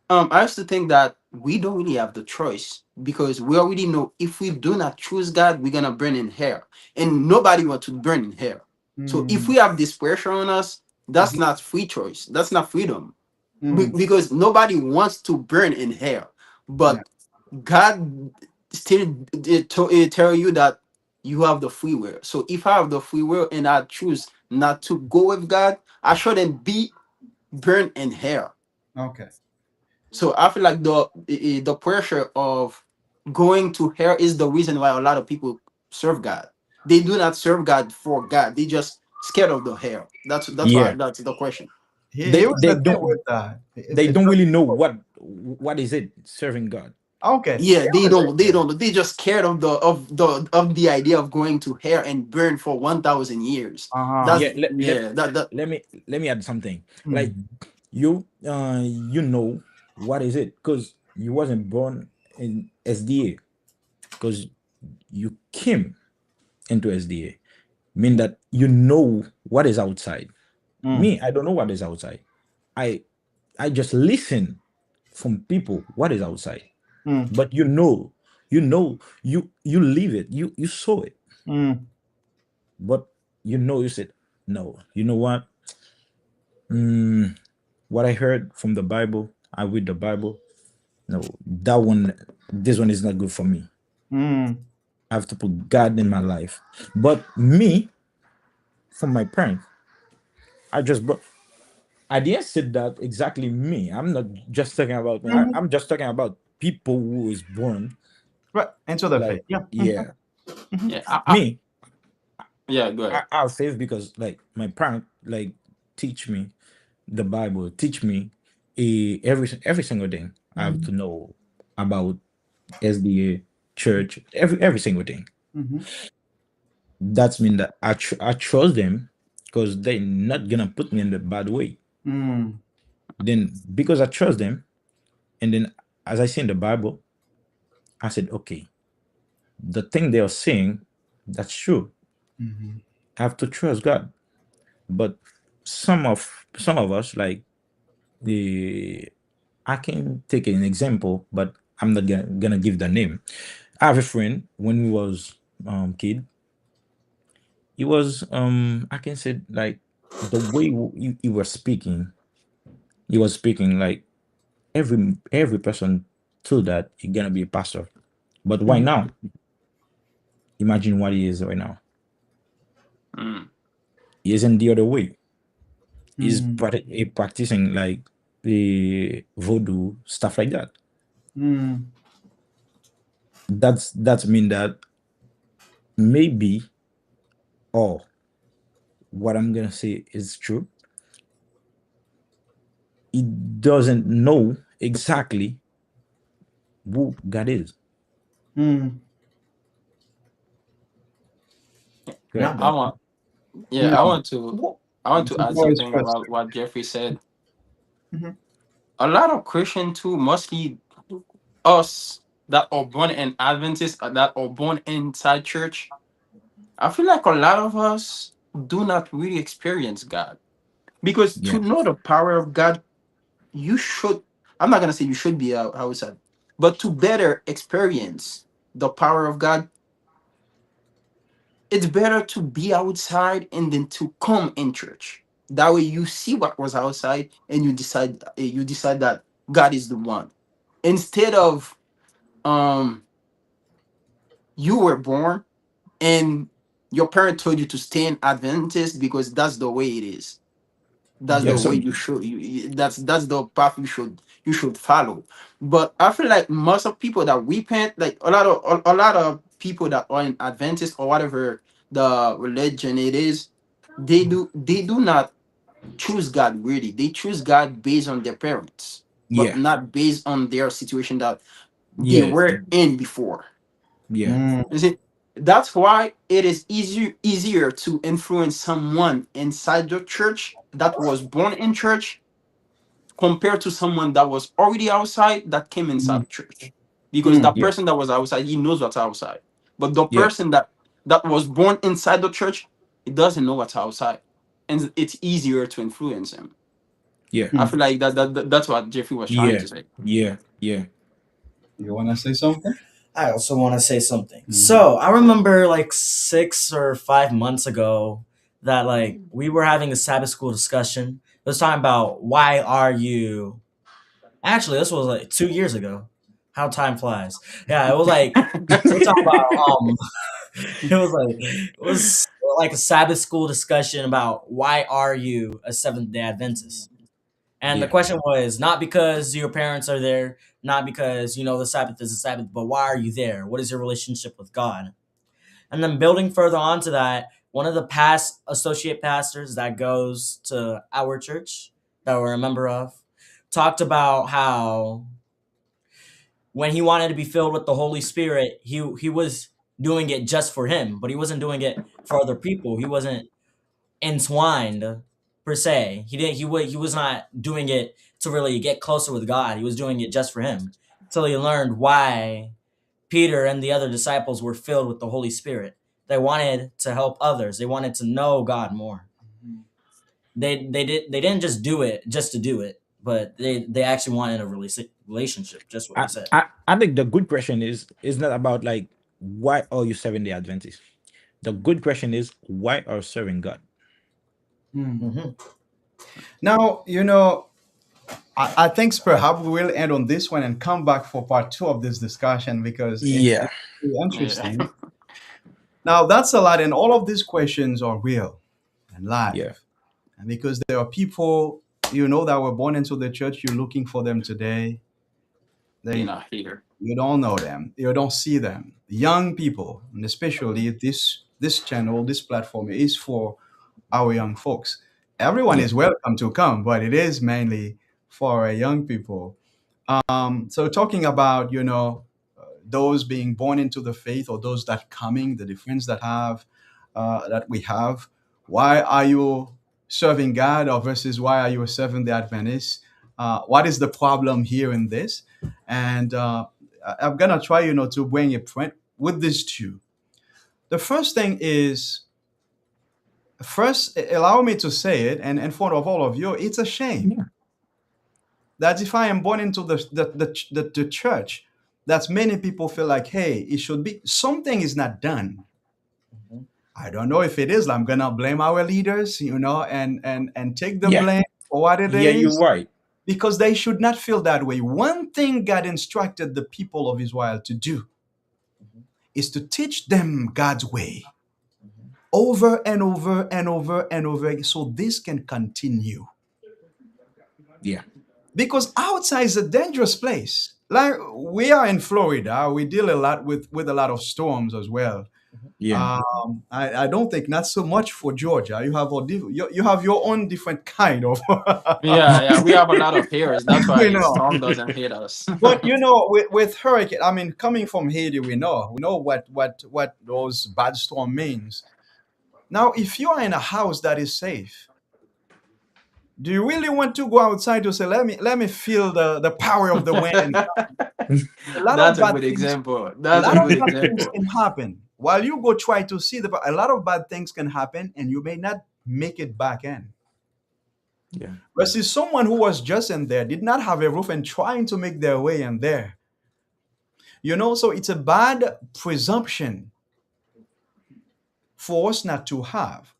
I used to think that we don't really have the choice because we already know if we do not choose God, we're gonna burn in hell, and nobody wants to burn in hell. So if mm, we have this pressure on us, that's mhm, not free choice. That's not freedom. mm. Because nobody wants to burn in hell, Yeah. but God still tell you that you have the free will. So if I have the free will and I choose not to go with God, I shouldn't be burned in hell. Okay. So I feel like the pressure of going to hell is the reason why a lot of people serve God. They do not serve God for God. They just scared of the hell. That's why Yeah, that's the question. Here they was they the thing don't with that. they don't really know what is it serving God. Okay. Yeah, Here was they the don't. They just scared of the idea of going to hell and burn for 1,000 years. Uh-huh. That's Yeah, yeah. That let me add something. Like Mm, you know what is it? Because you wasn't born in SDA. Because you came into SDA. Mean that you know what is outside. mm, Me, I don't know what is outside. I I just listen from people what is outside. mm, But you know, you live it. You saw it. mm. but you said no. You know what? Mm, what I heard from the Bible, I read the Bible. No, that one, this one is not good for me. Mm. I have to put God in my life. But me, from my parents, I just brought. I didn't say that exactly me. I'm not just talking about me. Mhm. I'm just talking about people who is born Right. Into the faith. like Yeah. yeah. Mhm. Yeah, Me, yeah. Go ahead. I have faith because like my parent like teach me the Bible, teach me every single thing I have to Mhm. know about SDA church, every single thing. Mhm. That's mean that I trust them because they're not gonna put me in the bad way. Mm. Then because I trust them, and then as I see in the Bible, I said, okay, the thing they are saying, that's true. Mhm. I have to trust God. But some of us, like the I can take an example, but I'm not gonna give the name. I have a friend when we was kid. He was I can say like the way he was speaking, he was speaking like every person told that he's gonna be a pastor. But why Mhm. now? Imagine what he is right now. Mm. He isn't the other way. He's Mm. practicing like the voodoo stuff like that. Mm. That's mean that maybe or what I'm gonna say is true. He doesn't know exactly who God is. Mm. Yeah, Correct. I want. Yeah, Mm. I want to add No, it's something trust. about what Jeffrey said. Mhm. A lot of Christian too, mostly us that are born in Adventists, that are born inside church. I feel like a lot of us do not really experience God because to Yeah. know the power of God, you should. I'm not gonna say you should be outside, but to better experience the power of God, it's better to be outside and then to come in church. That way you see what was outside and you decide that God is the one. Instead of um you were born and your parent told you to stay in Adventist because that's the way it is. That's Yeah. the So way you should that's the path you should follow. But I feel like most of people that repent, like a lot of people that are in Adventist or whatever the religion it is, they do not choose God really. They choose God based on their parents, but yeah. not based on their situation that they Yeah. were in before. Yeah. Mm. You see, that's why it is easier to influence someone inside the church that was born in church compared to someone that was already outside that came inside Mhm. the church. Because Mm. that Yeah. person that was outside, he knows what's outside. But the Yeah. person that was born inside the church, he doesn't know what's outside. And it's easier to influence him. Yeah. I Mm. feel like that's what Jeffrey was trying Yeah. to say. Yeah. Yeah. You wanna say something? I also want to say something. Mhm. So I remember like 6 or 5 months ago that like we were having a Sabbath school discussion. It was talking about why are you actually this was like 2 years ago. How time flies. Yeah, it was like we were talking about it was like a Sabbath school discussion about why are you a Seventh Day Adventist? And the Yeah. question was not because your parents are there, not because you know the Sabbath is the Sabbath, but why are you there? What is your relationship with God? And then building further onto that, one of the past associate pastors that goes to our church that we're a member of talked about how when he wanted to be filled with the Holy Spirit, he was doing it just for him, but he wasn't doing it for other people. He wasn't entwined per se. He was not doing it to really get closer with God. He was doing it just for him. Till he learned why Peter and the other disciples were filled with the Holy Spirit. They wanted to help others. They wanted to know God more. They didn't just do it just to do it, but they actually wanted a relationship. Just what he said. I think the good question is not about like why are you 7 Day Adventist? the good question is, why are serving God? Hmm. Hmm. Now, I think perhaps we will end on this one and come back for part two of this discussion because Yeah. it's really Yeah. interesting. Now, that's a lot, and all of these questions are real and Yeah. live. And because there are people, that were born into the church, you're looking for them today. They're They not here. You don't know them, you don't see them. Young people, and especially this channel, this platform is for our young folks. Everyone Yeah. is welcome to come, but it is mainly for our young people. So talking about those being born into the faith or those that coming, the difference that we have. Why are you serving God or versus why are you serving the Adventists? What is the problem here in this? And I'm gonna try, to bring a point with these two. The first thing is, first, allow me to say it, and in front of all of you, it's a shame Yeah. that if I am born into the church, that many people feel like, hey, it should be something is not done. Hmm. I don't know if it is. I'm gonna blame our leaders, and take the Yeah. blame for what it Yeah, you're is, right. because they should not feel that way. One thing God instructed the people of Israel to do Hmm. is to teach them God's way Hmm. over and over and over and over, so this can continue. Yeah. Because outside is a dangerous place. Like we are in Florida, we deal a lot with a lot of storms as well. Yeah. I don't think not so much for Georgia. You have your own different kind of Yeah, yeah. We have a lot of hairs. That's you why know. storm doesn't hit us. But with hurricane, I mean, coming from Haiti, we know what those bad storm means. Now, if you are in a house that is safe, do you really want to go outside to say, let me feel the power of the wind? And a lot of That's a bad good things example. a That's a lot of good bad things example. can happen while you go try to see a lot of bad things can happen and you may not make it back in. Yeah. Versus someone who was just in there, did not have a roof and trying to make their way in there. So it's a bad presumption for us not to have.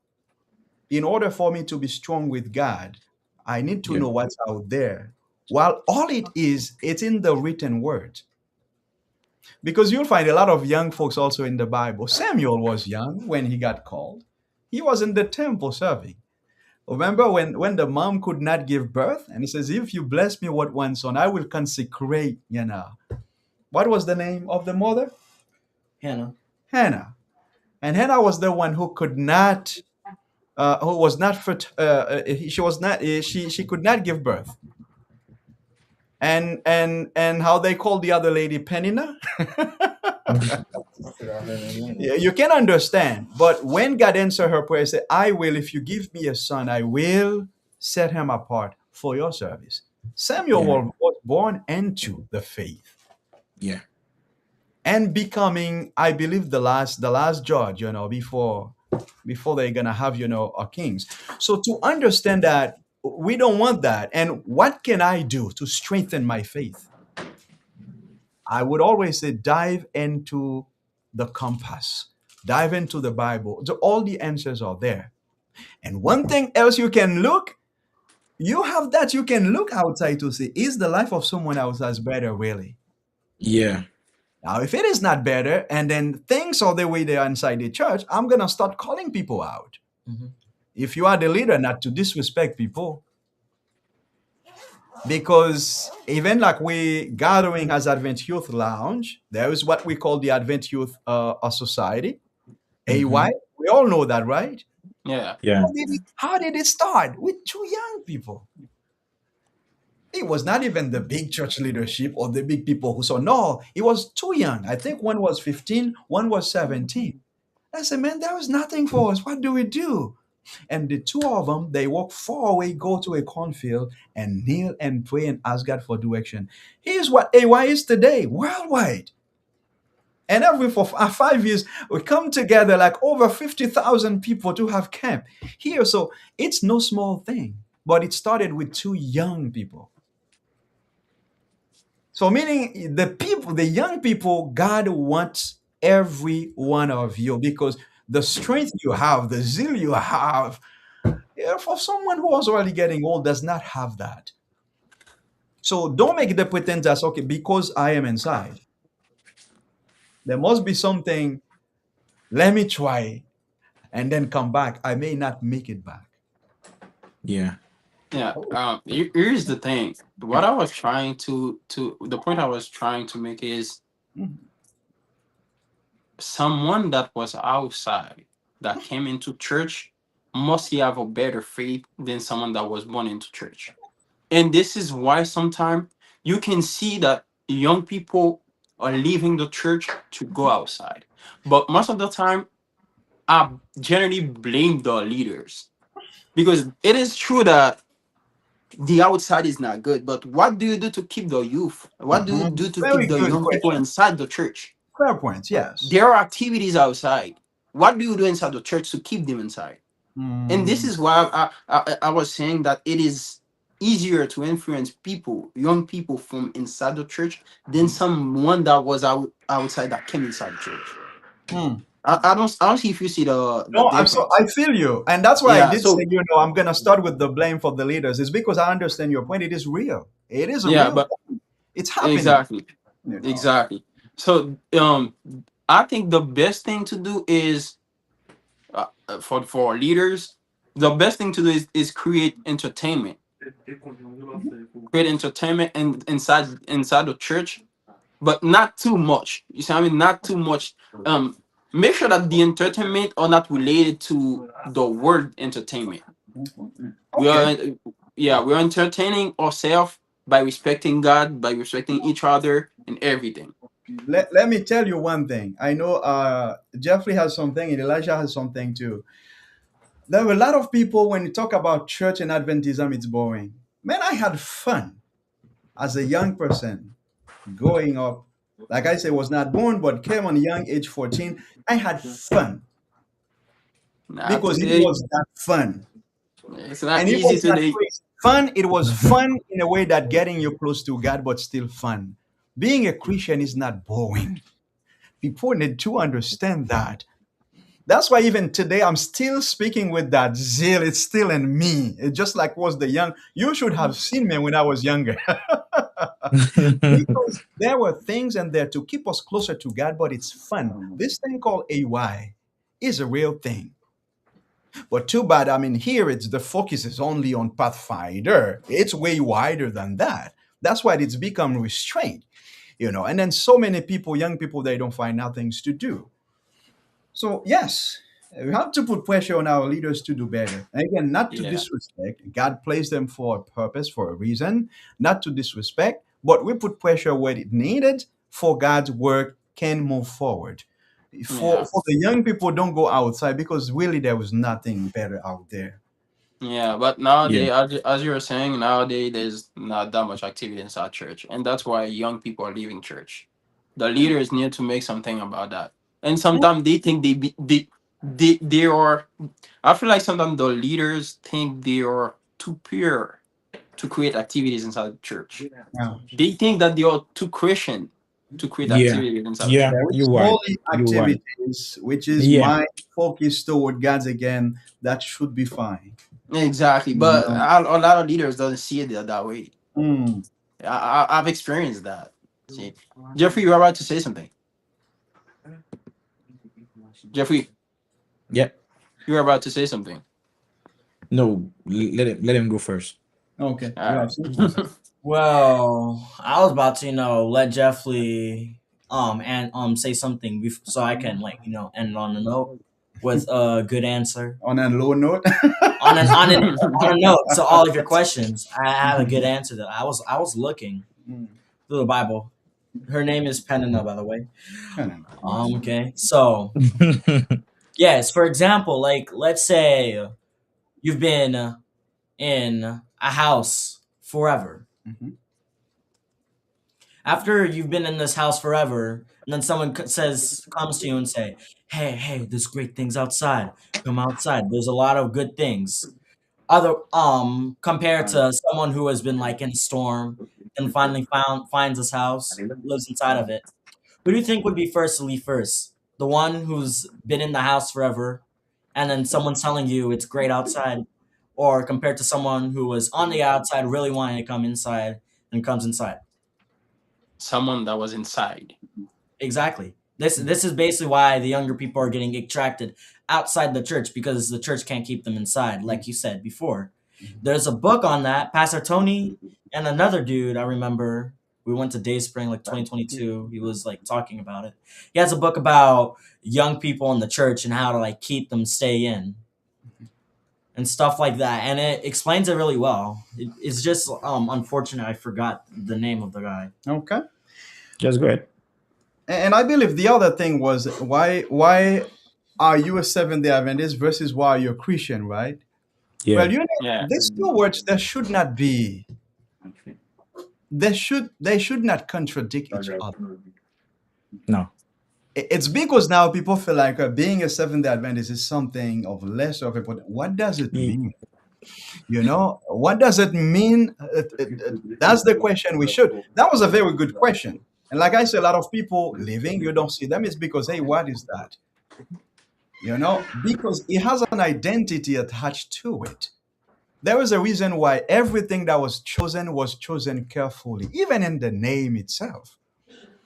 In order for me to be strong with God, I need to Yeah. know what's out there. While all it is, it's in the written word. Because you'll find a lot of young folks also in the Bible. Samuel was young when he got called. He was in the temple serving. Remember when the mom could not give birth? And he says, if you bless me with one son, I will consecrate, What was the name of the mother? Hannah. Hannah. And Hannah was the one who could not, who was not, she was not, she could not give birth. And how they called the other lady Penina? I forgot her name. Yeah, you can understand. But when God answered her prayer, he said, I will, if you give me a son, I will set him apart for your service. Samuel Yeah. was born into the faith Yeah. and becoming, I believe, the last judge, before they're gonna have, a kings. So to understand that we don't want that. And what can I do to strengthen my faith? I would always say dive into the compass, dive into the Bible. So all the answers are there. And one thing else you can look, you have that you can look outside to see, is the life of someone else as better really? Yeah. Now, if it is not better, and then things are the way they are inside the church, I'm gonna start calling people out. Hmm. If you are the leader, not to disrespect people, because even like we gathering as Advent Youth Lounge, there is what we call the Advent Youth Society, Mm-hmm. AY. We all know that, right? Yeah. Yeah. How did it start? With two young people. It was not even the big church leadership or the big people who saw. No, it was too young. I think one was 15, one was 17. I said, man, that was nothing for us. What do we do? And the two of them, they walk far away, go to a cornfield, and kneel and pray and ask God for direction. Here's what AY is today, worldwide. And every for 5 years, we come together like over 50,000 people to have camp here. So it's no small thing, but it started with two young people. So meaning the people, the young people, God wants every one of you, because the strength you have, the zeal you have, yeah, for someone who was already getting old does not have that. So don't make the pretense that okay, because I am inside, there must be something. Let me try and then come back. I may not make it back. Yeah. Yeah. Here's the thing. What I was trying to the point I was trying to make is Mhm. someone that was outside that came into church must have a better faith than someone that was born into church. And this is why sometimes you can see that young people are leaving the church to go outside. But most of the time, I generally blame the leaders because it is true that the outside is not good. But what do you do to keep the youth? What do you Mhm. do to keep Very the good young people question. inside the church? Fair points, yes. There are activities outside. What do you do inside the church to keep them inside? And this Mm, is why I was saying that it is easier to influence people, young people from inside the church than someone that was outside that came inside the church. mm. I don't see if you see the No, I difference. feel you, and that's why I Yeah. did say, So I'm gonna start with the blame for the leaders. It's because I understand your point. It is real. It is a yeah, real but thing. It's happening. exactly, You know. exactly. So I think the best thing to do is for leaders, the best thing to do is create entertainment, create entertainment and inside the church, but not too much. You see, what I mean, not too much. Um, Make sure that the entertainment are not related to the word entertainment. We Okay. are, yeah, we're entertaining ourselves by respecting God, by respecting each other, and everything. Let me tell you one thing. I know Jeffrey has something, and Elijah has something too. There were a lot of people when you talk about church and Adventism, it's boring. Man, I had fun as a young person growing up. Like I said, was not born, but came on a young age, 14. I had fun Not because it today. was that fun. It's not And it easy was not today. crazy. Fun, it was fun in a way that getting you close to God, but still fun. Being a Christian is not boring. People need to understand that. That's why even today I'm still speaking with that zeal. It's still in me. It just like was the young. You should have seen me when I was younger. Because there were things in there to keep us closer to God, but it's fun. This thing called AY is a real thing. But too bad, I mean, here it's the focus is only on Pathfinder. It's way wider than that. That's why it's become restrained, and then so many people, young people, they don't find out things to do. So yes, we have to put pressure on our leaders to do better. And again, not to Yeah. disrespect. God placed them for a purpose, for a reason, not to disrespect, but we put pressure where it needed for God's work can move forward. For Yeah. for the young people, don't go outside because really there was nothing better out there. Yeah, but Yeah. nowadays, as you were saying, nowadays there's not that much activity inside church, and that's why young people are leaving church. The leaders need to make something about that, and sometimes they think they are. I feel like sometimes the leaders think they are too pure to create activities inside the church. Yeah. They think that they are too Christian to create Yeah. activities inside the Yeah. church. There You're is right. holy You're right. activities, which is Yeah. my focus toward God's again. That should be fine. Exactly, You but know? a lot of leaders doesn't see it that way. Mm. I've experienced that. See, Jeffrey, you were about to say something. Jeffrey, Yeah. you were about to say something. No, let him go first. Okay, All you have right. something. Well, I was about to, let Jeffrey and say something so I can end on a note with a good answer On a low note. on a note to all of your questions. I have a good answer that I was looking Mm. through the Bible. Her name is Penina, by the way. Kind of, yes. Okay, so yes, for example, like let's say you've been in a house forever. Mhm. After you've been in this house forever, and then someone comes to you and say, "Hey, there's great things outside. Come outside. There's a lot of good things." Other compared to someone who has been like in a storm and finally finds his house, lives inside of it. Who do you think would be first to leave first? the one who's been in the house forever, and then someone telling you it's great outside, or compared to someone who was on the outside really wanting to come inside and comes inside. Someone that was inside. Exactly. This is basically why the younger people are getting attracted outside the church, because the church can't keep them inside, like you said before. There's a book on that. Pastor Tony and another dude I remember. We went to Day Spring like 2022. He was like talking about it. He has a book about young people in the church and how to like keep them stay in and stuff like that. And it explains it really well. It's just unfortunate I forgot the name of the guy. Okay. Just go ahead. And I believe the other thing was why are you a Seventh Day Adventist versus why you're a Christian, right? Yeah. Well, you know, Yeah. these two words there should not be they should not contradict each other. No. It's because now people feel like being a Seventh Day Adventist is something of less of important. What does it mean? You know, what does it mean? That's the question we should. That was a very good question. And like I said, a lot of people living, you don't see them, it's because, hey, what is that? You know, because it has an identity attached to it. There is a reason why everything that was chosen carefully, even in the name itself.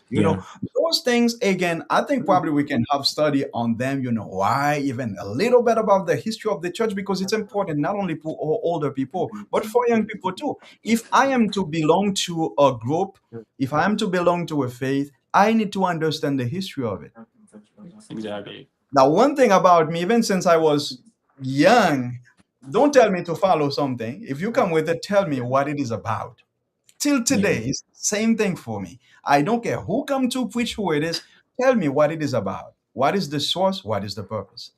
You know, Yeah. those things, again, I think probably we can have study on them, you know, why, even a little bit about the history of the church, because it's important not only for older people, but for young people too. If I am to belong to a group, if I am to belong to a faith, I need to understand the history of it. Exactly. Now, one thing about me, even since I was young, don't tell me to follow something. If you come with it, tell me what it is about. Till Yeah. today, it's the same thing for me. I don't care who come to preach who it is. Tell me what it is about. What is the source? What is the purpose?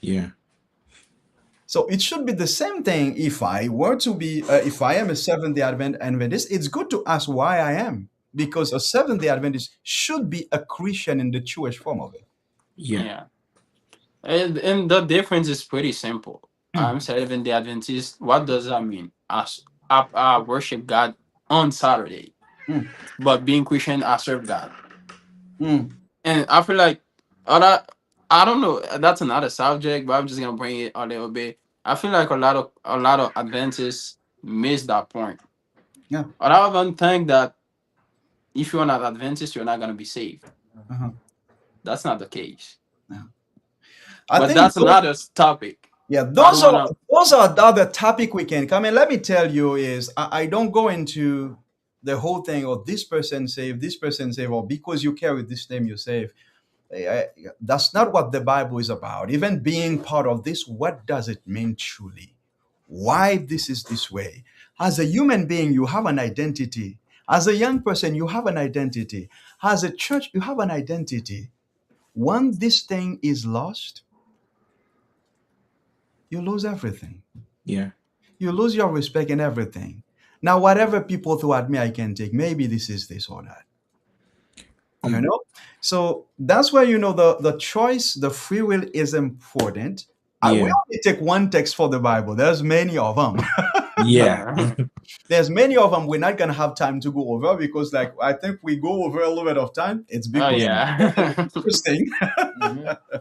Yeah. So it should be the same thing if I were to be, if I am a Seventh Day Adventist, it's good to ask why I am. Because a Seventh Day Adventist should be a Christian in the truest form of it. Yeah. Yeah. And the difference is pretty simple. I'm Seventh Day Adventist. What does that mean? I worship God on Saturday, Mm, but being Christian, I serve God. mm, And I feel like I don't know. That's another subject, but I'm just gonna bring it a little bit. I feel like a lot of Adventists miss that point. yeah. A lot of them think that if you're not Adventist, you're not gonna be saved. Uh-huh. That's not the case. Yeah. I But think that's another topic. yeah, I don't wanna. those are the other topic we can come. And let me tell you is I don't go into the whole thing or this person saved, or because you carry this name you save. That's not what the Bible is about. Even being part of this, what does it mean truly? Why this is this way? As a human being, you have an identity. As a young person, you have an identity. As a church, you have an identity. When this thing is lost, you lose everything. Yeah. You lose your respect and everything. Now, whatever people throw at me, I can take. Maybe this is this or that. You know? So that's why, you know, the choice, the free will is important. We Yeah. only take one text for the Bible. There's many of them. Yeah. There's many of them we're not going to have time to go over because, like, I think we go over a little bit of time. It's Oh because yeah. it's interesting.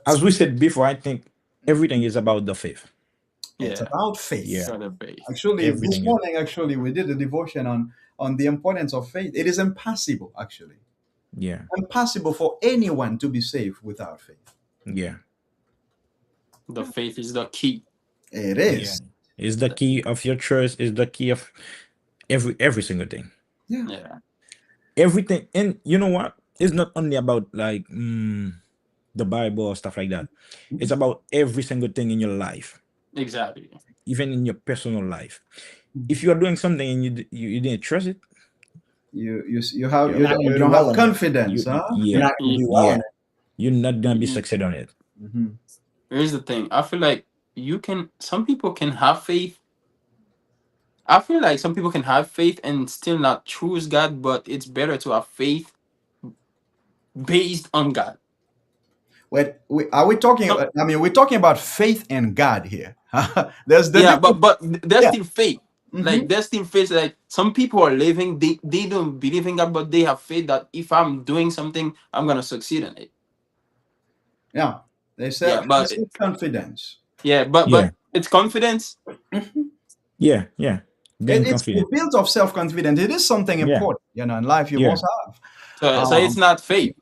As we said before, I think everything is about the faith. It's Yeah. about faith. Yeah. For the faith. Actually, this Everything is. morning, actually, we did a devotion on the importance of faith. It is impossible, actually, Yeah. impossible for anyone to be saved without faith. Yeah. The faith is the key. It Yeah. is. It's the key of your choice. It's the key of every single thing. Yeah. Yeah. Everything. And you know what? It's not only about like the Bible or stuff like that. It's about every single thing in your life, Exactly. even in your personal life. If you are doing something and you didn't trust it, You have You're you, not don't- gonna you do don't well have in it. confidence, huh? You're yeah, not gonna do well yeah, in it. you're not gonna be Mhm. succeed on it. Mhm. Here's the thing. I feel like some people can have faith. I feel like some people can have faith and still not choose God, but it's better to have faith based on God. Wait, are we talking? No, I mean, we're talking about faith in God here. There's the yeah, difference. but there's Yeah. still faith. Like Mhm. there's still faith. Like some people are living, they don't believe in God, but they have faith that if I'm doing something, I'm gonna succeed in it. Yeah, they say Yeah, but it's confidence. yeah, but Yeah. it's confidence. Mhm. Yeah. Yeah. Being It's confident. built of self confidence. It is something Yeah. important, in life you Yeah. must have. So it's Um, not faith.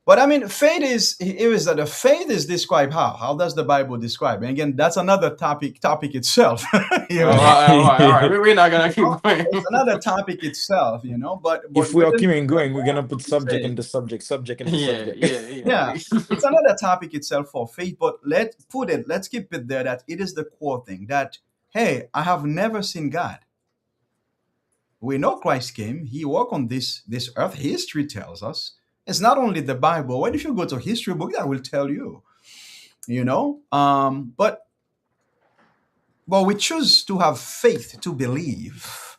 but I mean, faith is here is that the faith is described how? How does the Bible describe? And again, that's another topic itself. you All know, right, all right, all right. We're not gonna You know, keep going. it's another topic itself. But If we are within keeping the going, we're gonna put Bible subject say, in the subject, subject in the Yeah, subject. yeah, yeah, yeah. it's another topic itself for faith. But let's keep it there that it is the core thing that hey, I have never seen God. We know Christ came. He walked on this earth. History tells us. It's not only the Bible. What if you go to history book that will tell you? But we choose to have faith to believe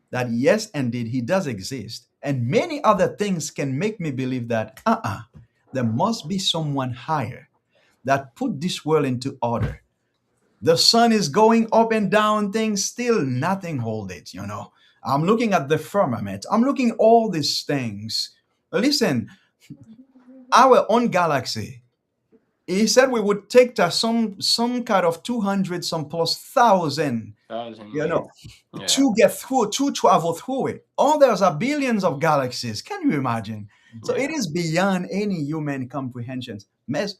that yes, indeed, he does exist. And many other things can make me believe that there must be someone higher that put this world into order. The sun is going up and down, things still nothing hold it. I'm looking at the firmament. I'm looking all these things. Listen, our own galaxy. He said we would take to some kind of 200 some plus thousand, Thousand you years. know, Yeah, to travel through it. All there's are billions of galaxies. Can you imagine? So it yeah. is beyond any human comprehensions.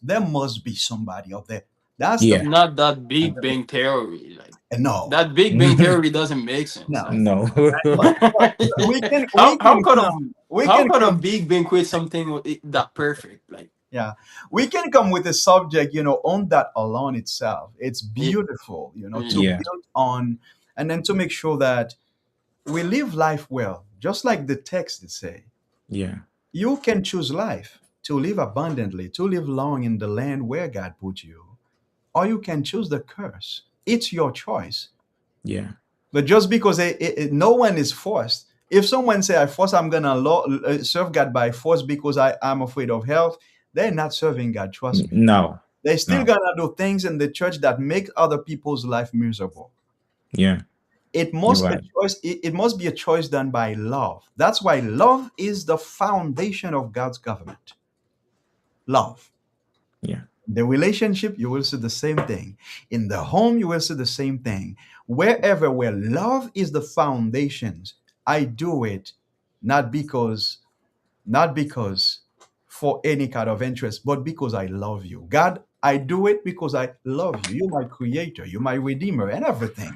There must be somebody up there. That's the Yeah. Not that Big Bang theory. Like no, that Big Bang theory doesn't make sense. no. Like, No. But we can how we how can could a come we how can could a come Big Bang create something that perfect? Like, yeah, we can come with a subject, on that alone itself. It's it, beautiful, to yeah, Yeah. build on, and then to make sure that we live life well, just like the text it say. Yeah. You can choose life to live abundantly, to live long in the land where God put you, or you can choose the curse. It's your choice. Yeah. But just because no one is forced. If someone say, "I force, I'm gonna serve God by force because I'm afraid of health," they're not serving God. Trust me. No. They're still No. gonna do things in the church that make other people's life miserable. Yeah. It You're must a right. choice. It must be a choice done by love. That's why love is the foundation of God's government. Love. Yeah. The relationship, you will see the same thing. In the home, you will see the same thing. Wherever where love is the foundations, I do it not because for any kind of interest, but because I love you. God, I do it because I love you. You're my creator, you're my redeemer, and everything.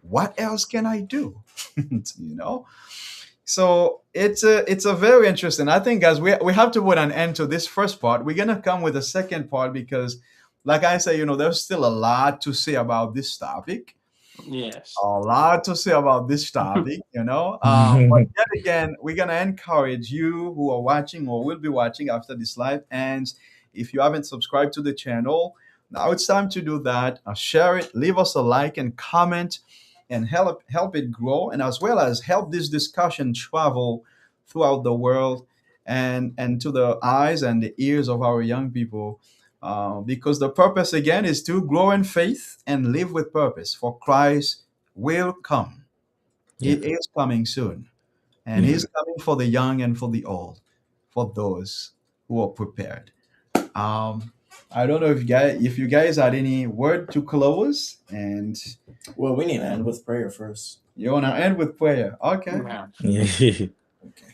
What else can I do? you know? So it's a very interesting. I think, guys, we have to put an end to this first part. We're gonna come with a second part because, like I say, there's still a lot to say about this topic. yes. A lot to say about this topic. But yet again, we're gonna encourage you who are watching or will be watching after this live. And if you haven't subscribed to the channel, now it's time to do that. Share it, leave us a like and comment, and help it grow, and as well as help this discussion travel throughout the world and to the eyes and the ears of our young people. Because the purpose again is to grow in faith and live with purpose. For Christ will come. He Yeah. is coming soon. And Yeah. he's coming for the young and for the old, for those who are prepared. Um, I don't know if you guys had any word to close, and Well, we need to end with prayer first. you want to end with prayer. Okay. Yeah. Yeah. Okay.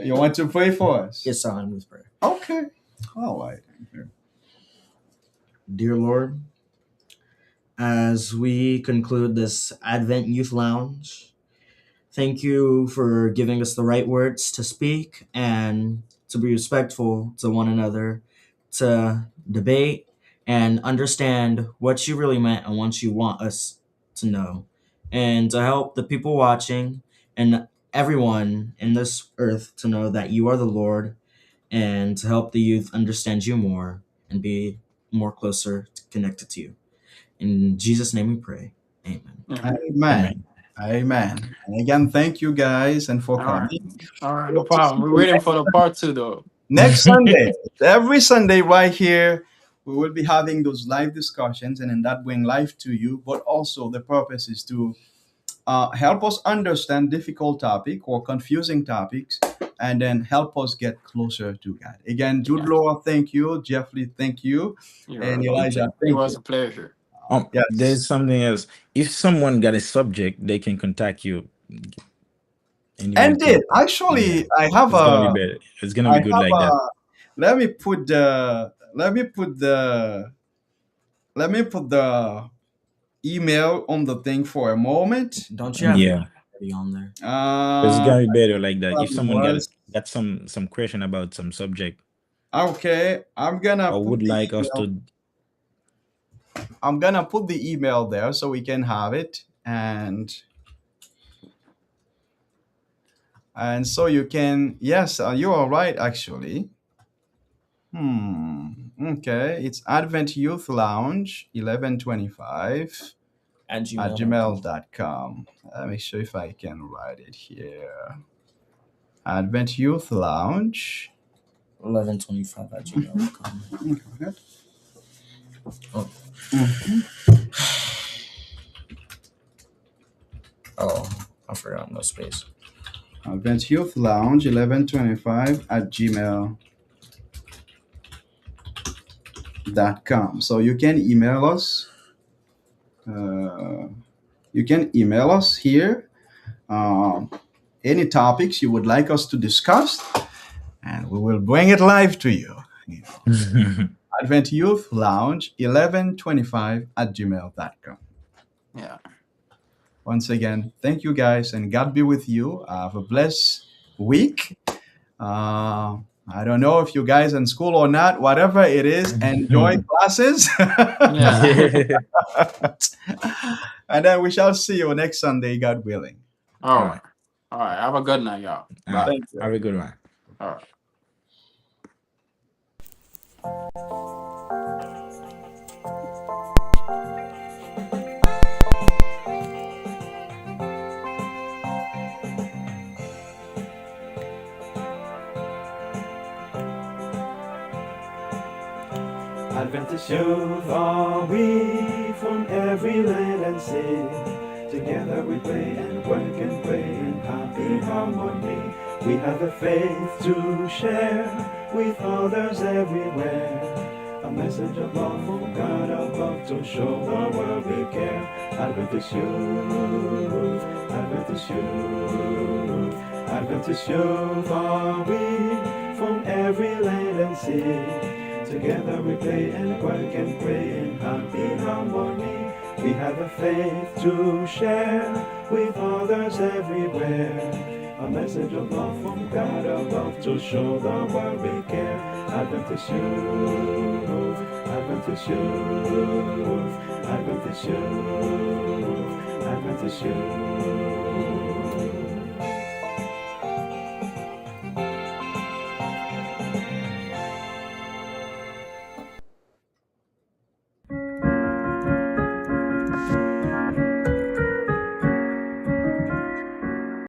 You want to pray for us? Yes, I'll end with prayer. Okay. All right. Dear Lord, as we conclude this Advent Youth Lounge, thank you for giving us the right words to speak and to be respectful to one another, to debate and understand what you really meant and what you want us to know, and to help the people watching and everyone in this earth to know that you are the Lord, and to help the youth understand you more and be more closer connected to you. In Jesus' name we pray. Amen. Mhm. Amen. Amen. Amen. And again, thank you guys and for All right. coming. All right. We No hope to see problem. We're you waiting for the part two, though. next Sunday. Every Sunday, right here, we will be having those live discussions, and then that bring life to you. But also, the purpose is to help us understand difficult topic or confusing topics, and then help us get closer to God. Again, Jude Yeah. Law, thank you. Jeffrey, thank you. You're And welcome. Elijah, It thank was you. a pleasure. Yes. There's something else. If someone got a subject, they can contact you and you will Indeed, talk. Yeah. actually, I have It's gonna be a, better. It's gonna I be good have like that. a. Let me put the email on the thing for a moment. Don't you have your Yeah. email already on there? It's Uh, gonna be better like that. If probably someone was. got some question about some subject Okay, I'm gonna or put would the like us email. to. I'm gonna put the email there so we can have it, and so you can. Yes, you are right. Actually, okay, it's Advent Youth Lounge 1125 At at gmail.com. gmail.com. Let me show if I can write it here. Advent Youth Lounge. 1125 at gmail.com. Okay. Oh, Mhm. oh, I forgot no space. Advent Youth Lounge 1125 at gmail.com. So you can email us. Uh, you can email us here. Um, any topics you would like us to discuss, and we will bring it live to you. Advent Youth Lounge 1125 at gmail.com. Yeah. Once again, thank you guys, and God be with you. Have a blessed week. I don't know if you guys in school or not, whatever it is, enjoy classes. Yeah. Yeah. And then we shall see you next Sunday, God willing. All All right. right. All right. Have a good night, y'all. All right. Bye. Thank you. Have a good one. All right. Adventist youth are we, from every land and sea. Together we play and work and play in happy harmony. We have a faith to share with others everywhere. A message of love from God above to show the world we care. Adventist youth, Adventist youth, Adventist youth are we, from every land and sea. Together we play and work and pray in happy harmony. We have a faith to share with others everywhere. A message of love from God above to show the world we care. Adventist youth, Adventist youth, Adventist youth, Adventist youth.